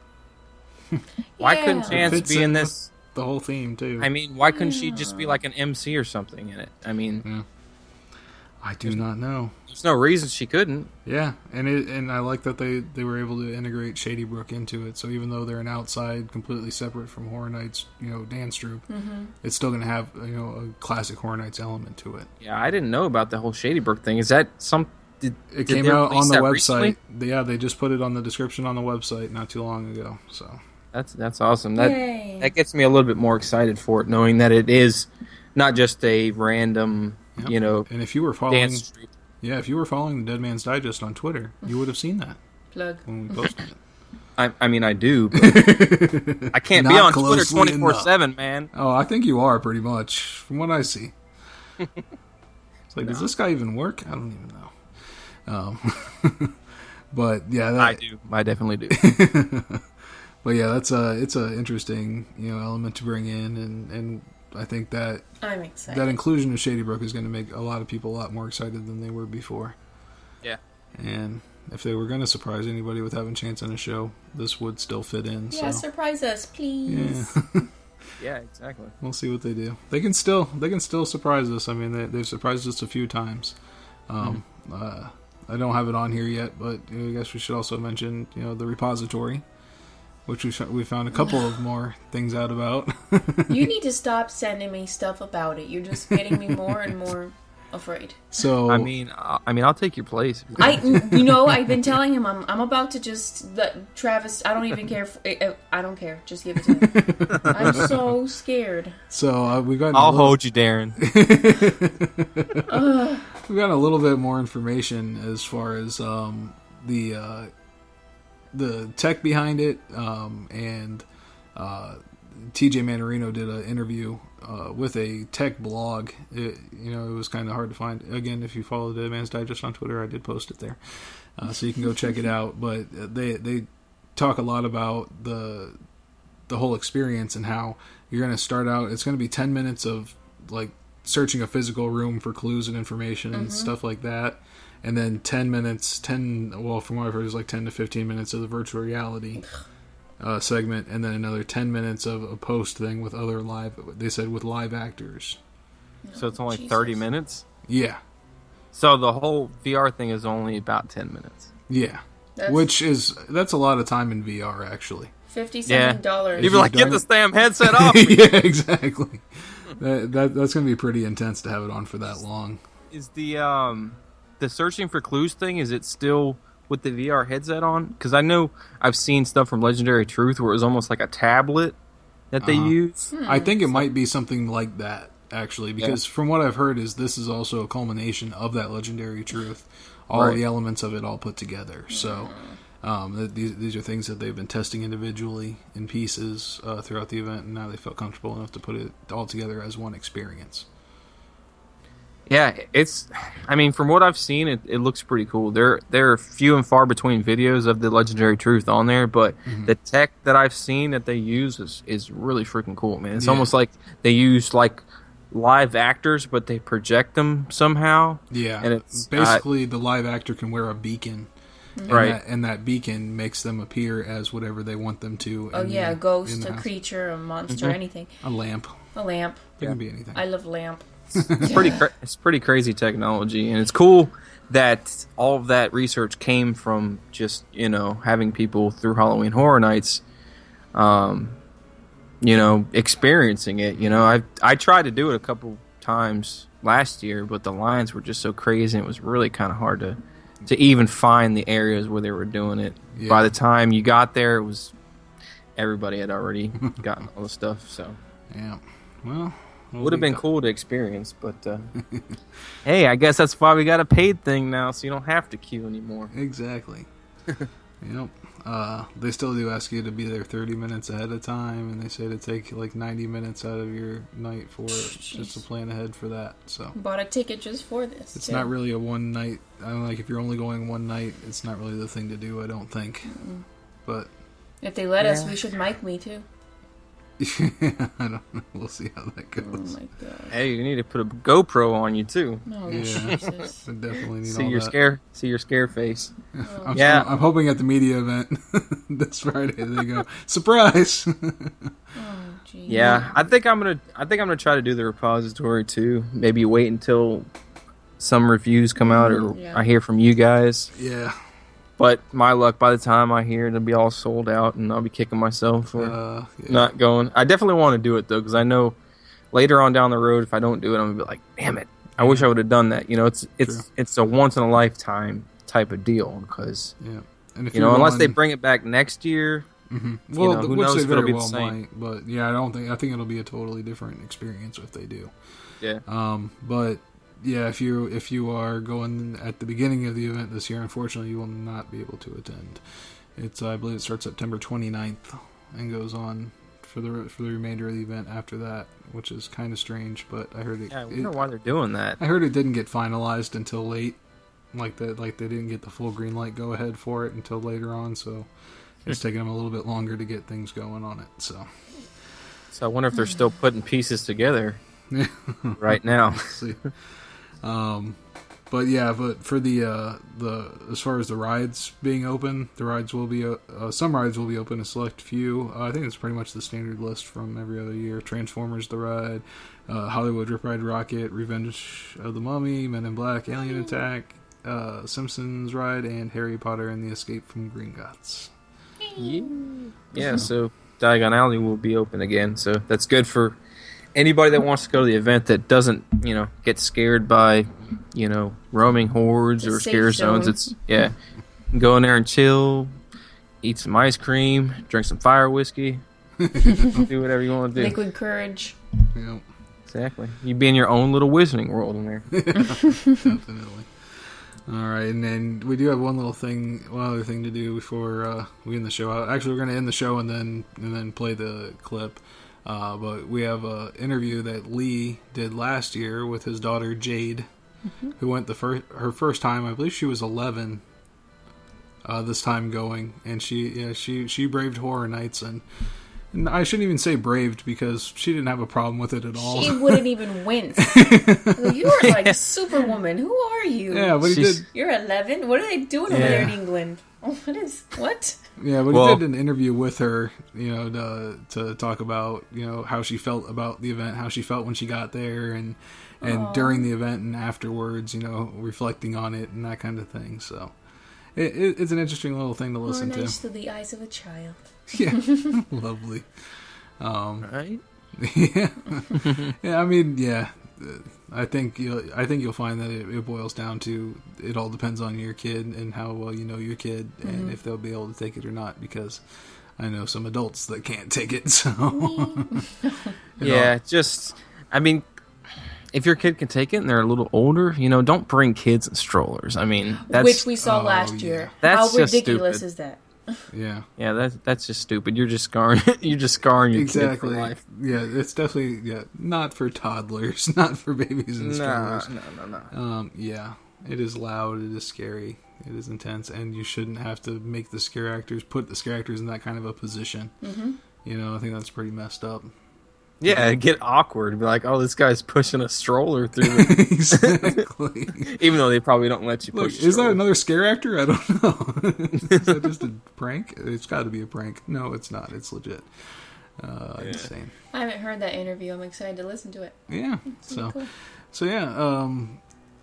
couldn't Chance Fits be in in this? The whole theme, too. I mean, why couldn't she just be like an MC or something in it? I mean, I do not know. there's no reason she couldn't. Yeah, and I like that they were able to integrate Shady Brook into it. So even though they're an outside, completely separate from Horror Nights, dance troupe, it's still going to have a classic Horror Nights element to it. Yeah, I didn't know about the whole Shady Brook thing. Is that some? It came out on the website. Yeah, they just put it on the description on the website not too long ago. So That's awesome. Yay. That gets me a little bit more excited for it, knowing that it is not just a random, and if you were following, dance troupe. if you were following the Dead Man's Digest on Twitter, you would have seen that Plug. when we posted it. I mean, I do, but I can't be Not on Twitter closely 24/7, man. Oh, I think you are pretty much from what I see. It's like, does this guy even work? I don't even know. But yeah, I do. I definitely do. But yeah, it's a interesting element to bring in, and I think that I'm excited. that inclusion of Shady Brook is going to make a lot of people a lot more excited than they were before. Yeah. And if they were going to surprise anybody with having Chance on a show, this would still fit in. Yeah, so. surprise us, please. Yeah. Yeah, exactly. We'll see what they do. They can still surprise us. I mean, they've surprised us a few times. I don't have it on here yet, but I guess we should also mention the repository, which we found a couple of more things out about. You need to stop sending me stuff about it. You're just getting me more and more afraid. So I mean, I'll take your place. I've been telling him I'm about to just let Travis. I don't even care. I don't care. Just give it to him. I'm so scared. So we got. I'll hold you, Darren. We got a little bit more information as far as the tech behind it, and TJ Manarino did an interview with a tech blog. It was kind of hard to find. Again, if you follow Dead Man's Digest on Twitter, I did post it there, so you can go check it out. But they talk a lot about the whole experience and how you're going to start out. It's going to be 10 minutes of like searching a physical room for clues and information and stuff like that. And then 10 minutes, from what I've heard, is like 10 to 15 minutes of the virtual reality segment. And then another 10 minutes of a post thing with other with live actors. So it's only Jesus. 30 minutes? Yeah. So the whole VR thing is only about 10 minutes. Yeah. That's a lot of time in VR, actually. $57. You'd be like, get this damn headset off. Yeah, exactly. That's going to be pretty intense to have it on for that long. Is the searching for clues thing, is it still with the VR headset on? Because I know I've seen stuff from Legendary Truth where it was almost like a tablet that they use. I think it might be something like that, actually, because from what I've heard is this is also a culmination of that Legendary Truth. All the elements of it all put together. So these are things that they've been testing individually in pieces throughout the event, and now they felt comfortable enough to put it all together as one experience. Yeah, from what I've seen, it looks pretty cool. There are few and far between videos of the Legendary Truth on there, but the tech that I've seen that they use is really freaking cool, man. It's almost like they use like live actors, but they project them somehow. Yeah, and it's basically the live actor can wear a beacon, right? And that beacon makes them appear as whatever they want them to. A ghost, a creature, a monster, anything. A lamp. It can be anything. I love lamp. It's pretty crazy technology, and it's cool that all of that research came from just having people through Halloween Horror Nights, experiencing it. I tried to do it a couple times last year, but the lines were just so crazy, and it was really kind of hard to even find the areas where they were doing it. Yeah. By the time you got there, everybody had already gotten all the stuff. So yeah, well, would have been cool to experience, but hey, I guess that's why we got a paid thing now, so you don't have to queue anymore. Exactly. Yep. They still do ask you to be there 30 minutes ahead of time, and they say to take like 90 minutes out of your night for it, just to plan ahead for that. So bought a ticket just for this. It's not really a one night. I don't like if you're only going one night. It's not really the thing to do. I don't think. Mm-mm. But if they let us, we should mic me too. I don't know. We'll see how that goes. Oh my god! Hey, you need to put a GoPro on you too. Oh Jesus! I definitely need see all your that. See your scare face. Oh. I'm hoping at the media event this Friday they go surprise. Geez. Yeah, I think I'm gonna try to do the repository too. Maybe wait until some reviews come out or I hear from you guys. Yeah. But my luck, by the time I hear it'll be all sold out, and I'll be kicking myself for not going. I definitely want to do it though, because I know later on down the road, if I don't do it, I'm gonna be like, "Damn it! I wish I would have done that." It's a once in a lifetime type of deal, because and if unless they bring it back next year, well, who which knows they if it'll very be well the same. might. But I think it'll be a totally different experience if they do. Yeah. But. Yeah, if you are going at the beginning of the event this year, unfortunately, you will not be able to attend. I believe it starts September 29th and goes on for the remainder of the event after that, which is kind of strange. But I heard it. Yeah, I wonder why they're doing that. I heard it didn't get finalized until late, like they didn't get the full green light go ahead for it until later on. So it's taking them a little bit longer to get things going on it. So I wonder if they're still putting pieces together right now. See. But for the as far as the rides being open, the rides will be some rides will be open, a select few. I think it's pretty much the standard list from every other year. Transformers the ride, Hollywood Rip Ride Rocket, Revenge of the Mummy, Men in Black, Alien Attack, Simpsons ride, and Harry Potter and the Escape from Gringotts. Yeah, so Diagon Alley will be open again, so that's good for anybody that wants to go to the event that doesn't, get scared by, roaming hordes or scare zones. It's go in there and chill, eat some ice cream, drink some fire whiskey, do whatever you want to do. Liquid courage. Yep. Exactly. You be in your own little wizarding world in there. Definitely. All right, and then we do have one other thing to do before we end the show. Actually, we're going to end the show and then play the clip. But we have an interview that Lee did last year with his daughter Jade, who went her first time. I believe she was 11 this time going, and she braved Horror Nights, and I shouldn't even say braved because she didn't have a problem with it at all. She wouldn't even wince. You are like a superwoman. Who are you? Yeah, but he did. You're 11. What are they doing over there in England? What? Yeah, but he did an interview with her, to talk about, how she felt about the event, how she felt when she got there, and during the event and afterwards, reflecting on it and that kind of thing. So it's an interesting little thing to listen to. Nice to the eyes of a child. Yeah, lovely. Right? Yeah, yeah. I mean, yeah. I think you'll find that it boils down to it all depends on your kid and how well you know your kid and if they'll be able to take it or not, because I know some adults that can't take it. So I mean, if your kid can take it and they're a little older, don't bring kids in strollers. I mean, which we saw last year. That's how ridiculous stupid. Is that? Yeah, that's just stupid. You're just scarring your kid for life. Yeah, it's definitely not for toddlers, not for babies in strollers. No. Yeah, it is loud, it is scary, it is intense, and you shouldn't have to make put the scare actors in that kind of a position. I think that's pretty messed up. Yeah, it'd get awkward. Be like, oh, this guy's pushing a stroller through it. Exactly. Even though they probably don't let you push. Is that another scare actor? I don't know. Is that just a prank? It's got to be a prank. No, it's not. It's legit. Insane. I haven't heard that interview. I'm excited to listen to it. Yeah. Cool.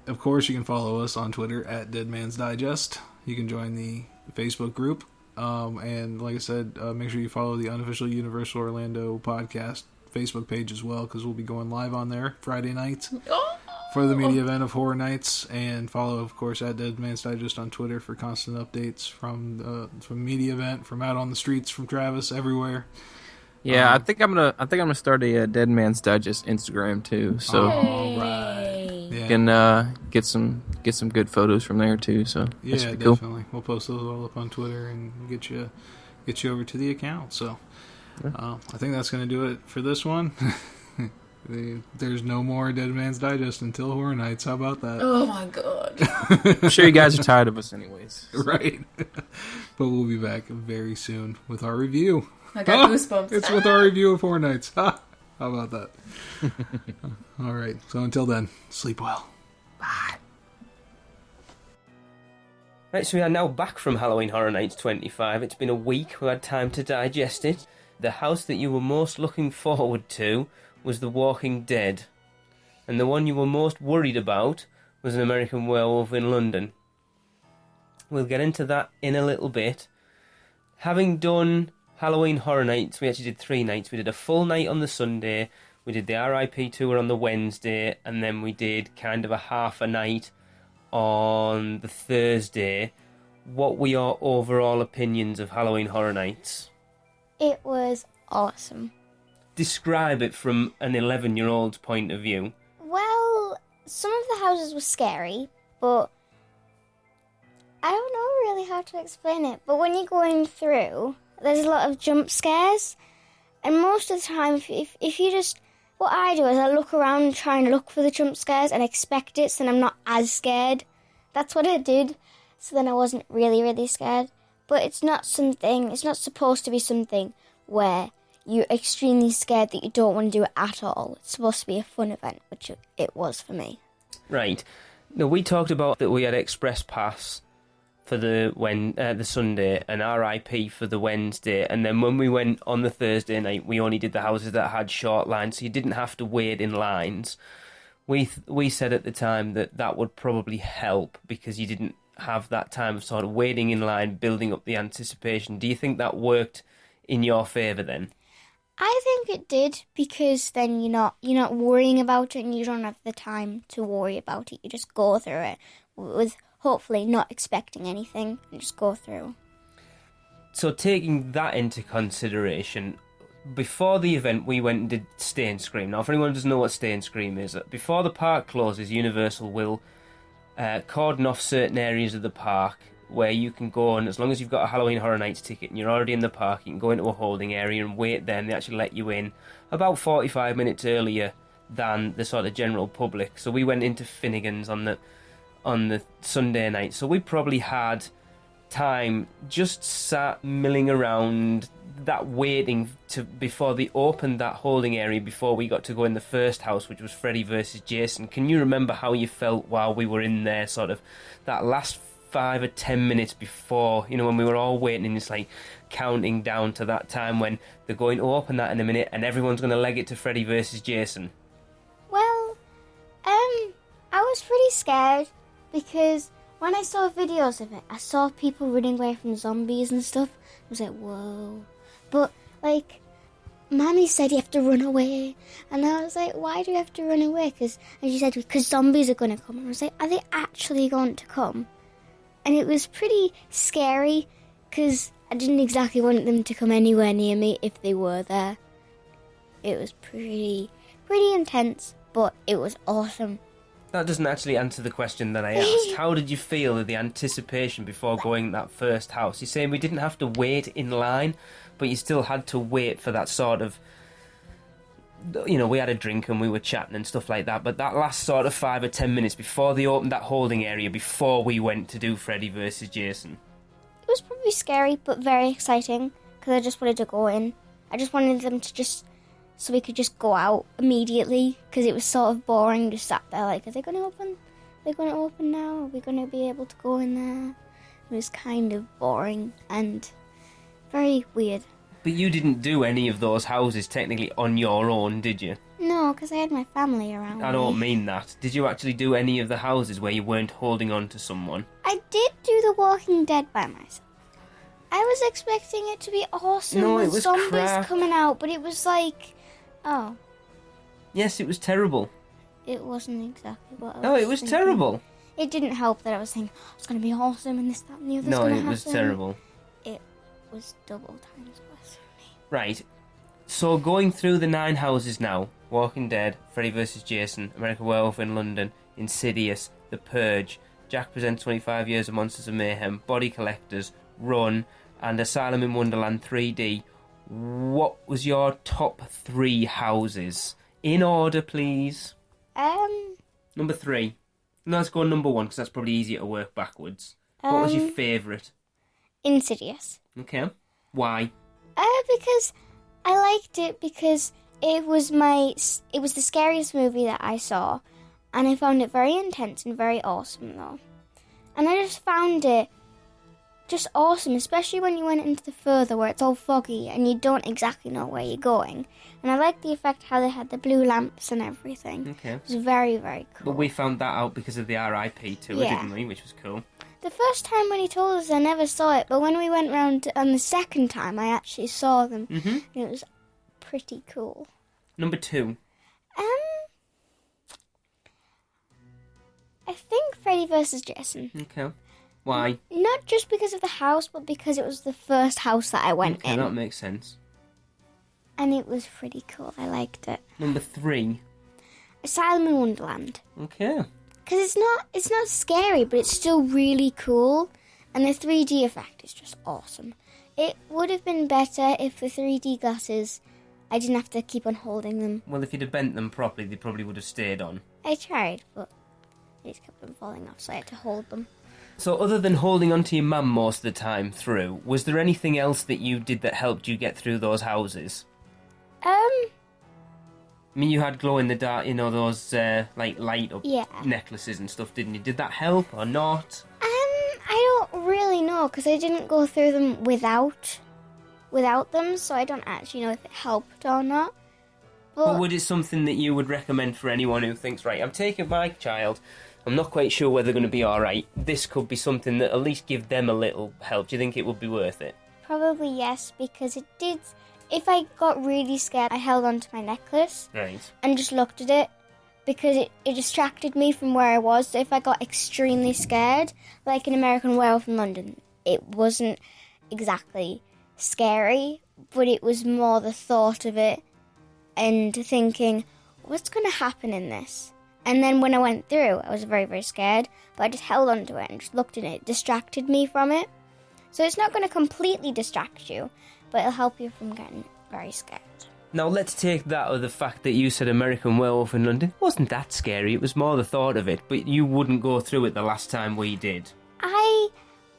Of course, you can follow us on Twitter at Dead Man's Digest. You can join the Facebook group And like I said, make sure you follow the Unofficial Universal Orlando podcast Facebook page as well, because we'll be going live on there Friday nights for the media event of Horror Nights. And follow, of course, at Dead Man's Digest on Twitter for constant updates from media event, from out on the streets, from Travis, everywhere. Yeah, I think I'm gonna start a Dead Man's Digest Instagram too. So Yeah. can get some good photos from there too. So Yeah, that should be definitely. cool. We'll post those all up on Twitter and get you over to the account. So I think that's going to do it for this one. There's no more Dead Man's Digest until Horror Nights. How about that? Oh my god. I'm sure you guys are tired of us anyways. Right. But we'll be back very soon with our review. I got goosebumps. It's with our review of Horror Nights. How about that? All right. So until then, sleep well. Bye. Right, so we are now back from Halloween Horror Nights 25. It's been a week, we had time to digest it. The house that you were most looking forward to was The Walking Dead. And the one you were most worried about was An American Werewolf in London. We'll get into that in a little bit. Having done Halloween Horror Nights, we actually did 3 nights. We did a full night on the Sunday, we did the RIP tour on the Wednesday, and then we did kind of a half a night on the Thursday. What were your overall opinions of Halloween Horror Nights? It was awesome. Describe it from an 11-year-old's point of view. Well, some of the houses were scary, but I don't know really how to explain it. But when you're going through, there's a lot of jump scares. And most of the time, if you just... What I do is I look around and try and look for the jump scares and expect it, so then I'm not as scared. That's what I did. So then I wasn't really, really scared. But it's not supposed to be something where you're extremely scared that you don't want to do it at all. It's supposed to be a fun event, which it was for me. Right. Now, we talked about that we had Express Pass for the Sunday and RIP for the Wednesday, and then when we went on the Thursday night, we only did the houses that had short lines, so you didn't have to wait in lines. We said at the time that would probably help because you didn't have that time of sort of waiting in line, building up the anticipation. Do you think that worked in your favour then? I think it did, because then you're not worrying about it and you don't have the time to worry about it. You just go through it with hopefully not expecting anything and just go through. So taking that into consideration, before the event we went and did Stay and Scream. Now, if anyone doesn't know what Stay and Scream is, before the park closes, Universal will cordon off certain areas of the park where you can go, and as long as you've got a Halloween Horror Nights ticket and you're already in the park, you can go into a holding area and wait there, and they actually let you in about 45 minutes earlier than the sort of general public. So we went into Finnegan's on the Sunday night, so we probably had time just sat milling around that, waiting to before they opened that holding area, before we got to go in the first house, which was Freddy versus Jason. Can you remember how you felt while we were in there, sort of that last 5 or 10 minutes before, when we were all waiting and it's like counting down to that time when they're going to open that in a minute and everyone's going to leg it to Freddy versus Jason? Well, I was pretty scared because when I saw videos of it, I saw people running away from zombies and stuff. I was like, whoa. But, Mammy said you have to run away. And I was like, why do you have to run away? And she said, because zombies are going to come. And I was like, are they actually going to come? And it was pretty scary because I didn't exactly want them to come anywhere near me if they were there. It was pretty intense, but it was awesome. That doesn't actually answer the question that I asked. How did you feel with the anticipation before going that first house? You're saying we didn't have to wait in line, but you still had to wait for that sort of... we had a drink and we were chatting and stuff like that, but that last sort of 5 or 10 minutes before they opened that holding area, before we went to do Freddy versus Jason. It was probably scary, but very exciting, because I just wanted to go in. I just wanted them to so we could just go out immediately, because it was sort of boring, just sat there like, are they going to open? Are they going to open now? Are we going to be able to go in there? It was kind of boring and very weird. But you didn't do any of those houses technically on your own, did you? No, because I had my family around I don't mean that. Did you actually do any of the houses where you weren't holding on to someone? I did do The Walking Dead by myself. I was expecting it to be awesome No, with it was zombies crap. coming out, but it was like, oh, Yes, it was terrible. it wasn't exactly what I was No, it was thinking. terrible. It didn't help that I was thinking, oh, it's going to be awesome and this, that, and the other's No, going to it happen. was terrible. It was double times worse for me. Right. So going through the 9 houses now: Walking Dead, Freddy vs. Jason, American Werewolf in London, Insidious, The Purge, Jack Presents 25 Years of Monsters of Mayhem, Body Collectors, Run, and Asylum in Wonderland 3D. What was your top 3 houses? In order, please. Number 3. No, let's go number 1, because that's probably easier to work backwards. What was your favourite? Insidious. Okay. Why? Because I liked it because it was the scariest movie that I saw, and I found it very intense and very awesome though. And I just found it just awesome, especially when you went into the further where it's all foggy and you don't exactly know where you're going. And I liked the effect how they had the blue lamps and everything. Okay. It was very, very cool. But we found that out because of the RIP to it, Yeah. didn't we? Which was cool. The first time when he told us, I never saw it, but when we went round on the second time, I actually saw them. Mm-hmm. And it was pretty cool. Number 2. I think Freddy vs. Jason. Okay. Why? Not just because of the house, but because it was the first house that I went Okay, in. that makes sense. And it was pretty cool. I liked it. Number 3. Asylum in Wonderland. Okay. Because it's not scary, but it's still really cool. And the 3D effect is just awesome. It would have been better if the 3D glasses, I didn't have to keep on holding them. Well, if you'd have bent them properly, they probably would have stayed on. I tried, but they just kept on falling off, so I had to hold them. So other than holding onto your mum most of the time through, was there anything else that you did that helped you get through those houses? I mean, you had glow-in-the-dark, those, like, light-up Yeah. necklaces and stuff, didn't you? Did that help or not? I don't really know, because I didn't go through them without them, so I don't actually know if it helped or not. But would it something that you would recommend for anyone who thinks, right, I'm taking my child, I'm not quite sure whether they're going to be alright, this could be something that at least give them a little help. Do you think it would be worth it? Probably yes, because it did. If I got really scared, I held onto my necklace Right. and just looked at it, because it distracted me from where I was. So if I got extremely scared, like an American Werewolf in London, it wasn't exactly scary, but it was more the thought of it and thinking, what's going to happen in this? And then when I went through, I was very, very scared, but I just held onto it and just looked at it. It distracted me from it. So it's not going to completely distract you, but it'll help you from getting very scared. Now let's take that of the fact that you said American Werewolf in London. It wasn't that scary, it was more the thought of it, but you wouldn't go through it the last time we did. I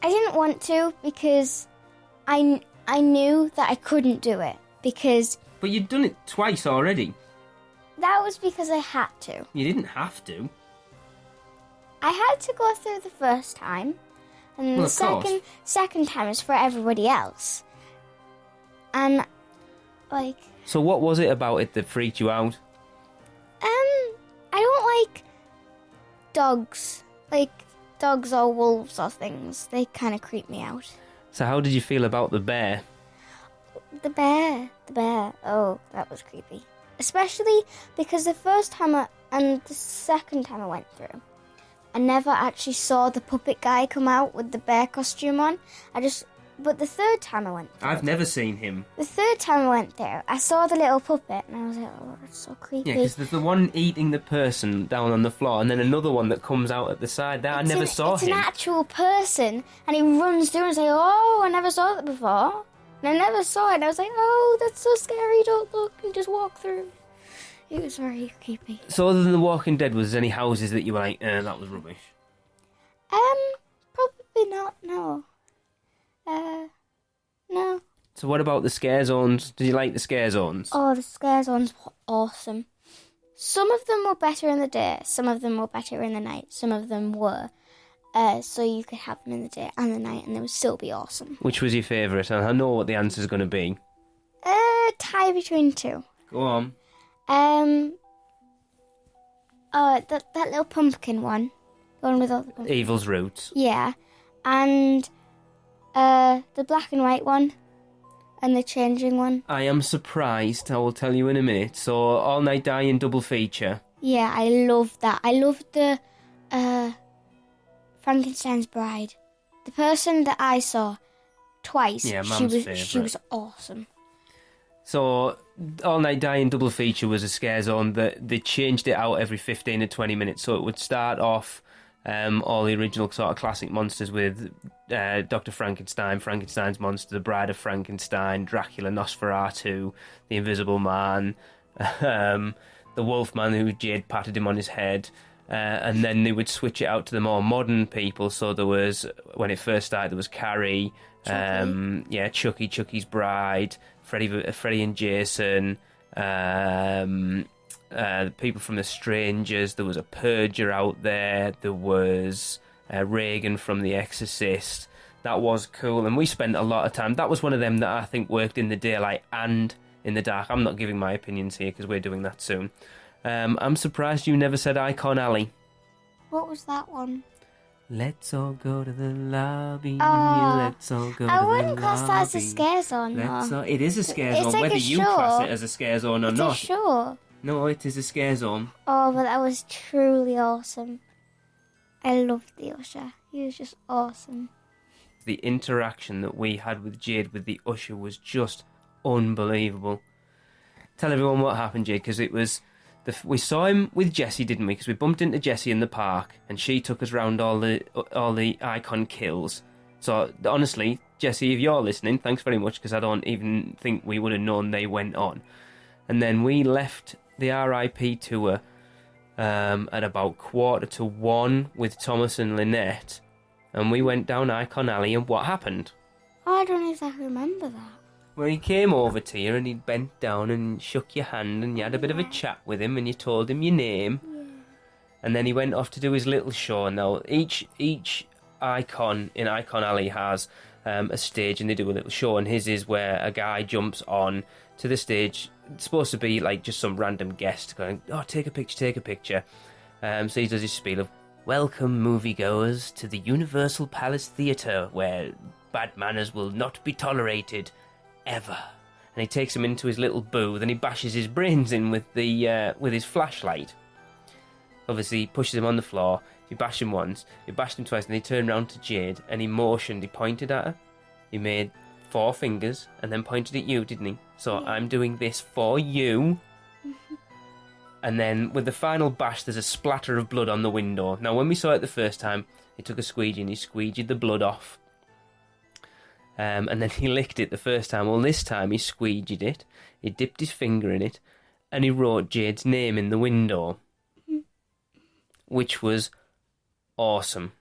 didn't want to, because I knew that I couldn't do it, because But you'd done it twice already. that was because I had to. You didn't have to. I had to go through the first time, and then Well, the of course. second time is for everybody else. And like, So what was it about it that freaked you out? I don't like dogs. Like dogs or wolves or things. They kind of creep me out. So how did you feel about the bear? The bear. Oh, that was creepy. Especially because the first time and the second time I went through, I never actually saw the puppet guy come out with the bear costume on. But the third time I went through, I've never seen him. the third time I went there, I saw the little puppet and I was like, oh, that's so creepy. Yeah, because there's the one eating the person down on the floor, and then another one that comes out at the side. There, I never saw it's him. an actual person, and he runs through and say, oh, I never saw that before. And I never saw it, and I was like, oh, that's so scary, don't look, and just walk through. It was very creepy. So other than The Walking Dead, was there any houses that you were like, that was rubbish? Probably not, no. No. So what about the scare zones? Did you like the scare zones? Oh, the scare zones were awesome. Some of them were better in the day, some of them were better in the night, some of them were. So you could have them in the day and the night, and they would still be awesome. Which was your favourite? And I know what the answer's going to be. Tie between two. Go on. That little pumpkin one. The one with all the pumpkins. Evil's Roots. Yeah. And The black and white one. And the changing one. I am surprised. I will tell you in a minute. So, All Night Dying double feature. Yeah, I love that. I love the Frankenstein's Bride. The person that I saw twice, Yeah, she Mum's was favourite. awesome. So, All Night Dying double feature was a scare zone that they changed it out every 15 to 20 minutes. So it would start off all the original sort of classic monsters with Dr. Frankenstein, Frankenstein's monster, the Bride of Frankenstein, Dracula, Nosferatu, the Invisible Man, the Wolfman who Jade patted him on his head. And then they would switch it out to the more modern people. So there was, when it first started, there was Carrie, Chucky, Chucky's Bride, Freddy and Jason, people from The Strangers. There was a Purger out there. There was Reagan from The Exorcist. That was cool, and we spent a lot of time. That was one of them that I think worked in the daylight and in the dark. I'm not giving my opinions here because we're doing that soon. I'm surprised you never said Icon Alley. What was that one? Let's all go to the lobby. Oh, Let's all go to the I lobby. wouldn't class that as a scare zone, though. It is a scare It's zone, like whether a you show. class it as a scare zone or It's not. a show. No, it is a scare zone. Oh, but that was truly awesome. I loved the usher. He was just awesome. The interaction that we had with Jade with the usher was just unbelievable. Tell everyone what happened, Jade, because it was... we saw him with Jessie, didn't we? Because we bumped into Jessie in the park, and she took us round all the icon kills. So, honestly, Jessie, if you're listening, thanks very much, because I don't even think we would have known they went on. And then we left the RIP tour at about 1:45 with Thomas and Lynette, and we went down Icon Alley, and what happened? Oh, I don't exactly remember that. Well, he came over to you and he bent down and shook your hand and you had a bit of a chat with him and you told him your name. Yeah. And then he went off to do his little show. Now, each icon in Icon Alley has a stage and they do a little show, and his is where a guy jumps on to the stage. It's supposed to be like just some random guest going, oh, take a picture. So he does his spiel of, welcome moviegoers to the Universal Palace Theatre, where bad manners will not be tolerated. Ever. And he takes him into his little booth and he bashes his brains in with his flashlight. Obviously, he pushes him on the floor. You bash him once, you bashed him twice, and he turned round to Jade and he motioned, he pointed at her. He made 4 fingers and then pointed at you, didn't he? So, I'm doing this for you. And then with the final bash, there's a splatter of blood on the window. Now, when we saw it the first time, he took a squeegee and he squeegeed the blood off. And then he licked it the first time. Well, this time he squeegeed it, he dipped his finger in it, and he wrote Jade's name in the window. Which was awesome.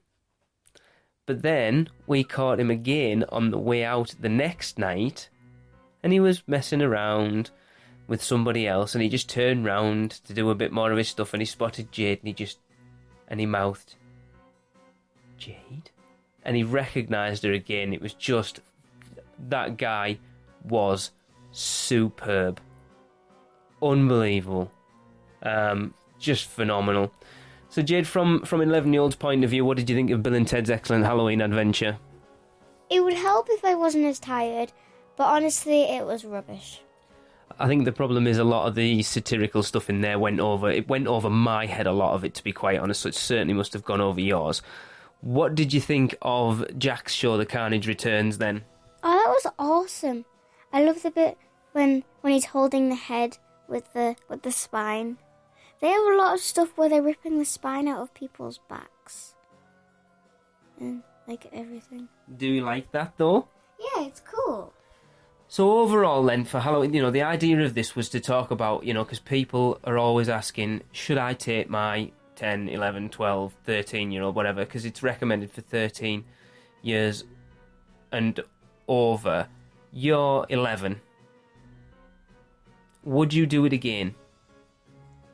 But then we caught him again on the way out the next night, and he was messing around with somebody else, and he just turned round to do a bit more of his stuff, and he spotted Jade, and he mouthed, Jade? And he recognised her again. It was just, that guy was superb. Unbelievable. Just phenomenal. So Jade, from an 11-year-old's point of view, what did you think of Bill and Ted's Excellent Halloween Adventure? It would help if I wasn't as tired, but honestly, it was rubbish. I think the problem is a lot of the satirical stuff in there went over my head, a lot of it, to be quite honest, so it certainly must have gone over yours. What did you think of Jack's show, The Carnage Returns, then? Oh, that was awesome. I love the bit when he's holding the head with the spine. They have a lot of stuff where they're ripping the spine out of people's backs. And, like, everything. Do you like that, though? Yeah, it's cool. So overall then, for Halloween, the idea of this was to talk about, because people are always asking, should I take my 10, 11, 12, 13-year-old, whatever, because it's recommended for 13 years and over. You're 11. Would you do it again?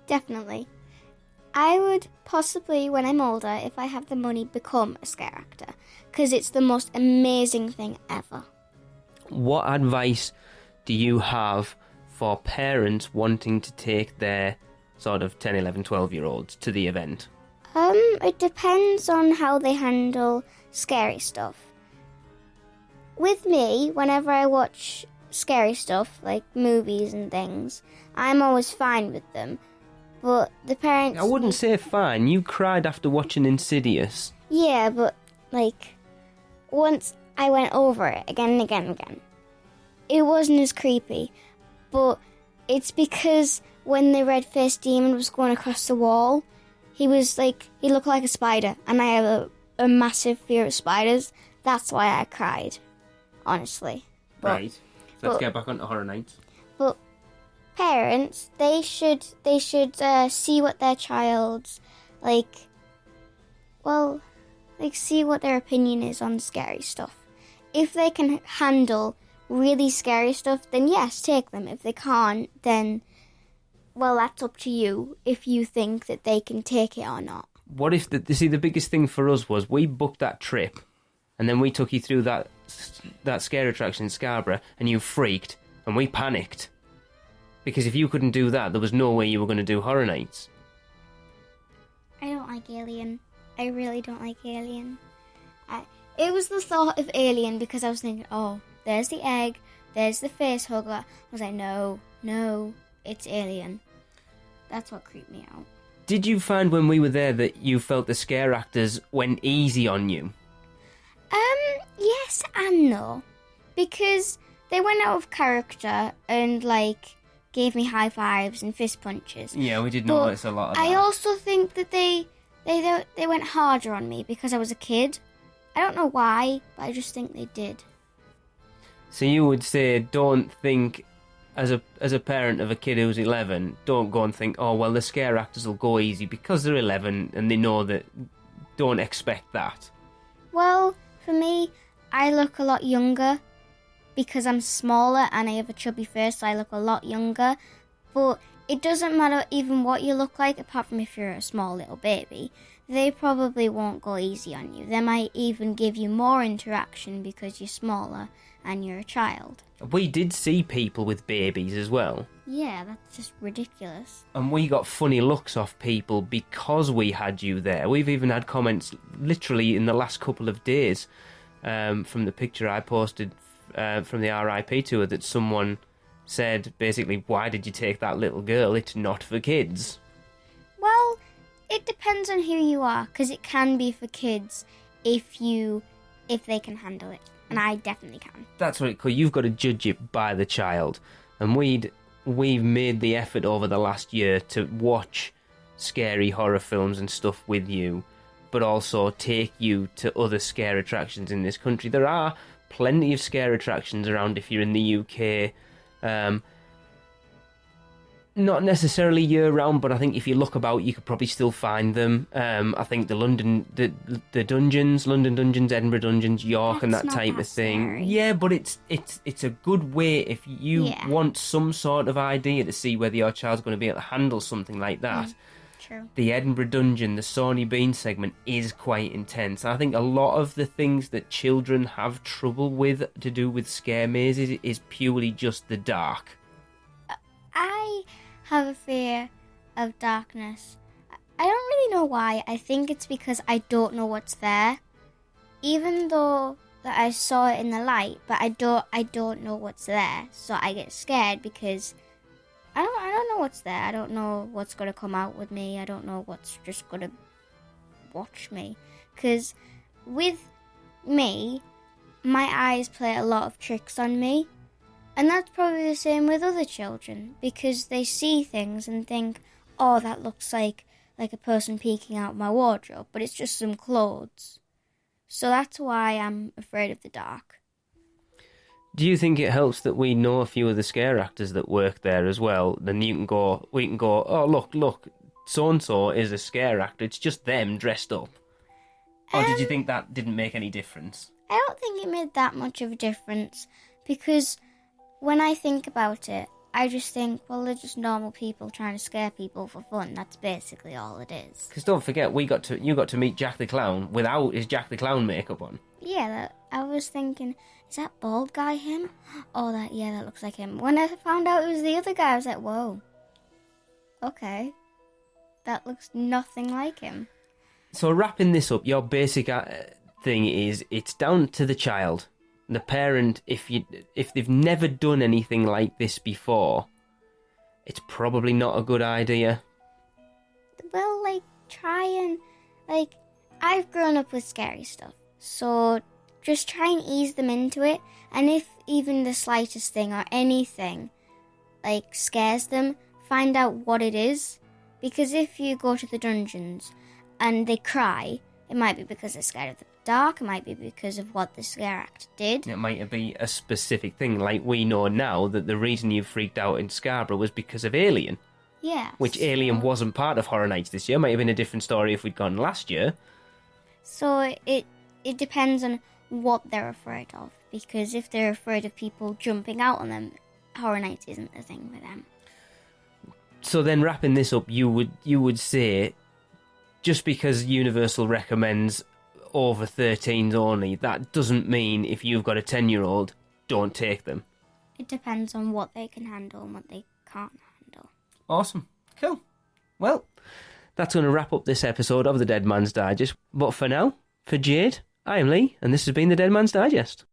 Definitely. I would possibly, when I'm older, if I have the money, become a scare actor, because it's the most amazing thing ever. What advice do you have for parents wanting to take their sort of 10, 11, 12-year-olds to the event? It depends on how they handle scary stuff. with me, whenever I watch scary stuff, like movies and things, I'm always fine with them. But the parents... I wouldn't say fine. You cried after watching Insidious. Yeah, but, like, once I went over it again and again and again, it wasn't as creepy. But it's because when the red-faced demon was going across the wall, he looked like a spider, and I have a massive fear of spiders. That's why I cried, honestly. Right. So let's get back onto Horror Nights. But parents, they should see what their child's see what their opinion is on scary stuff. If they can handle really scary stuff, then yes, take them. If they can't, then well, that's up to you if you think that they can take it or not. What if the biggest thing for us was we booked that trip, and then we took you through that scare attraction in Scarborough, and you freaked, and we panicked. Because if you couldn't do that, there was no way you were going to do Horror Nights. I don't like Alien. I really don't like Alien. It was the thought of Alien because I was thinking, oh, there's the egg, there's the face hugger. I was like, no, it's Alien. That's what creeped me out. Did you find when we were there that you felt the scare actors went easy on you? Yes and no. Because they went out of character and, gave me high fives and fist punches. Yeah, we did notice a lot of that. I also think that they went harder on me because I was a kid. I don't know why, but I just think they did. So you would say, don't think, as a parent of a kid who's 11, don't go and think, oh, well, the scare actors will go easy because they're 11 and they know that, don't expect that. Well, for me, I look a lot younger because I'm smaller and I have a chubby face, so I look a lot younger. But it doesn't matter even what you look like, apart from if you're a small little baby. They probably won't go easy on you. They might even give you more interaction because you're smaller and you're a child. We did see people with babies as well. Yeah, that's just ridiculous. And we got funny looks off people because we had you there. We've even had comments literally in the last couple of days from the picture I posted from the RIP tour that someone said, basically, why did you take that little girl? It's not for kids. Well, it depends on who you are, because it can be for kids if they can handle it. And I definitely can. That's what you've got to judge it by the child. And we've made the effort over the last year to watch scary horror films and stuff with you, but also take you to other scare attractions in this country. There are plenty of scare attractions around if you're in the UK. Not necessarily year-round, but I think if you look about, you could probably still find them. I think the London dungeons, London dungeons, Edinburgh dungeons, York, and that type of thing. Scary. Yeah, but it's a good way if you want some sort of idea to see whether your child's going to be able to handle something like that. True. The Edinburgh dungeon, the Sawney Bean segment, is quite intense. I think a lot of the things that children have trouble with to do with scare mazes is purely just the dark. I have a fear of darkness. I don't really know why. I think it's because I don't know what's there. Even though that I saw it in the light, but I don't know what's there. So I get scared because I don't know what's there. I don't know what's going to come out with me. I don't know what's just going to watch me. Because with me, my eyes play a lot of tricks on me. And that's probably the same with other children, because they see things and think, oh, that looks like a person peeking out my wardrobe, but it's just some clothes. So that's why I'm afraid of the dark. Do you think it helps that we know a few of the scare actors that work there as well? Then we can go, oh, look, so-and-so is a scare actor, it's just them dressed up. Or did you think that didn't make any difference? I don't think it made that much of a difference, because when I think about it, I just think, well, they're just normal people trying to scare people for fun. That's basically all it is. Because don't forget, you got to meet Jack the Clown without his Jack the Clown makeup on. Yeah, I was thinking, is that bald guy him? Oh, that looks like him. When I found out it was the other guy, I was like, whoa. Okay. That looks nothing like him. So wrapping this up, your basic thing is, it's down to the child. the parent, if they've never done anything like this before, it's probably not a good idea. Well, like, try and, like, I've grown up with scary stuff, so just try and ease them into it, and if even the slightest thing or anything, like, scares them, find out what it is, because if you go to the dungeons and they cry, it might be because they're scared of the dark, it might be because of what the scare actor did. It might be a specific thing, like we know now that the reason you freaked out in Scarborough was because of Alien. Yeah. Which Alien wasn't part of Horror Nights this year. Might have been a different story if we'd gone last year. So it depends on what they're afraid of, because if they're afraid of people jumping out on them, Horror Nights isn't the thing for them. So then, wrapping this up, you would say, just because Universal recommends over 13s only, that doesn't mean if you've got a 10-year-old, don't take them. It depends on what they can handle and what they can't handle. Awesome. Cool. Well, that's going to wrap up this episode of the Dead Man's Digest. But for now, for Jade, I am Lee, and this has been the Dead Man's Digest.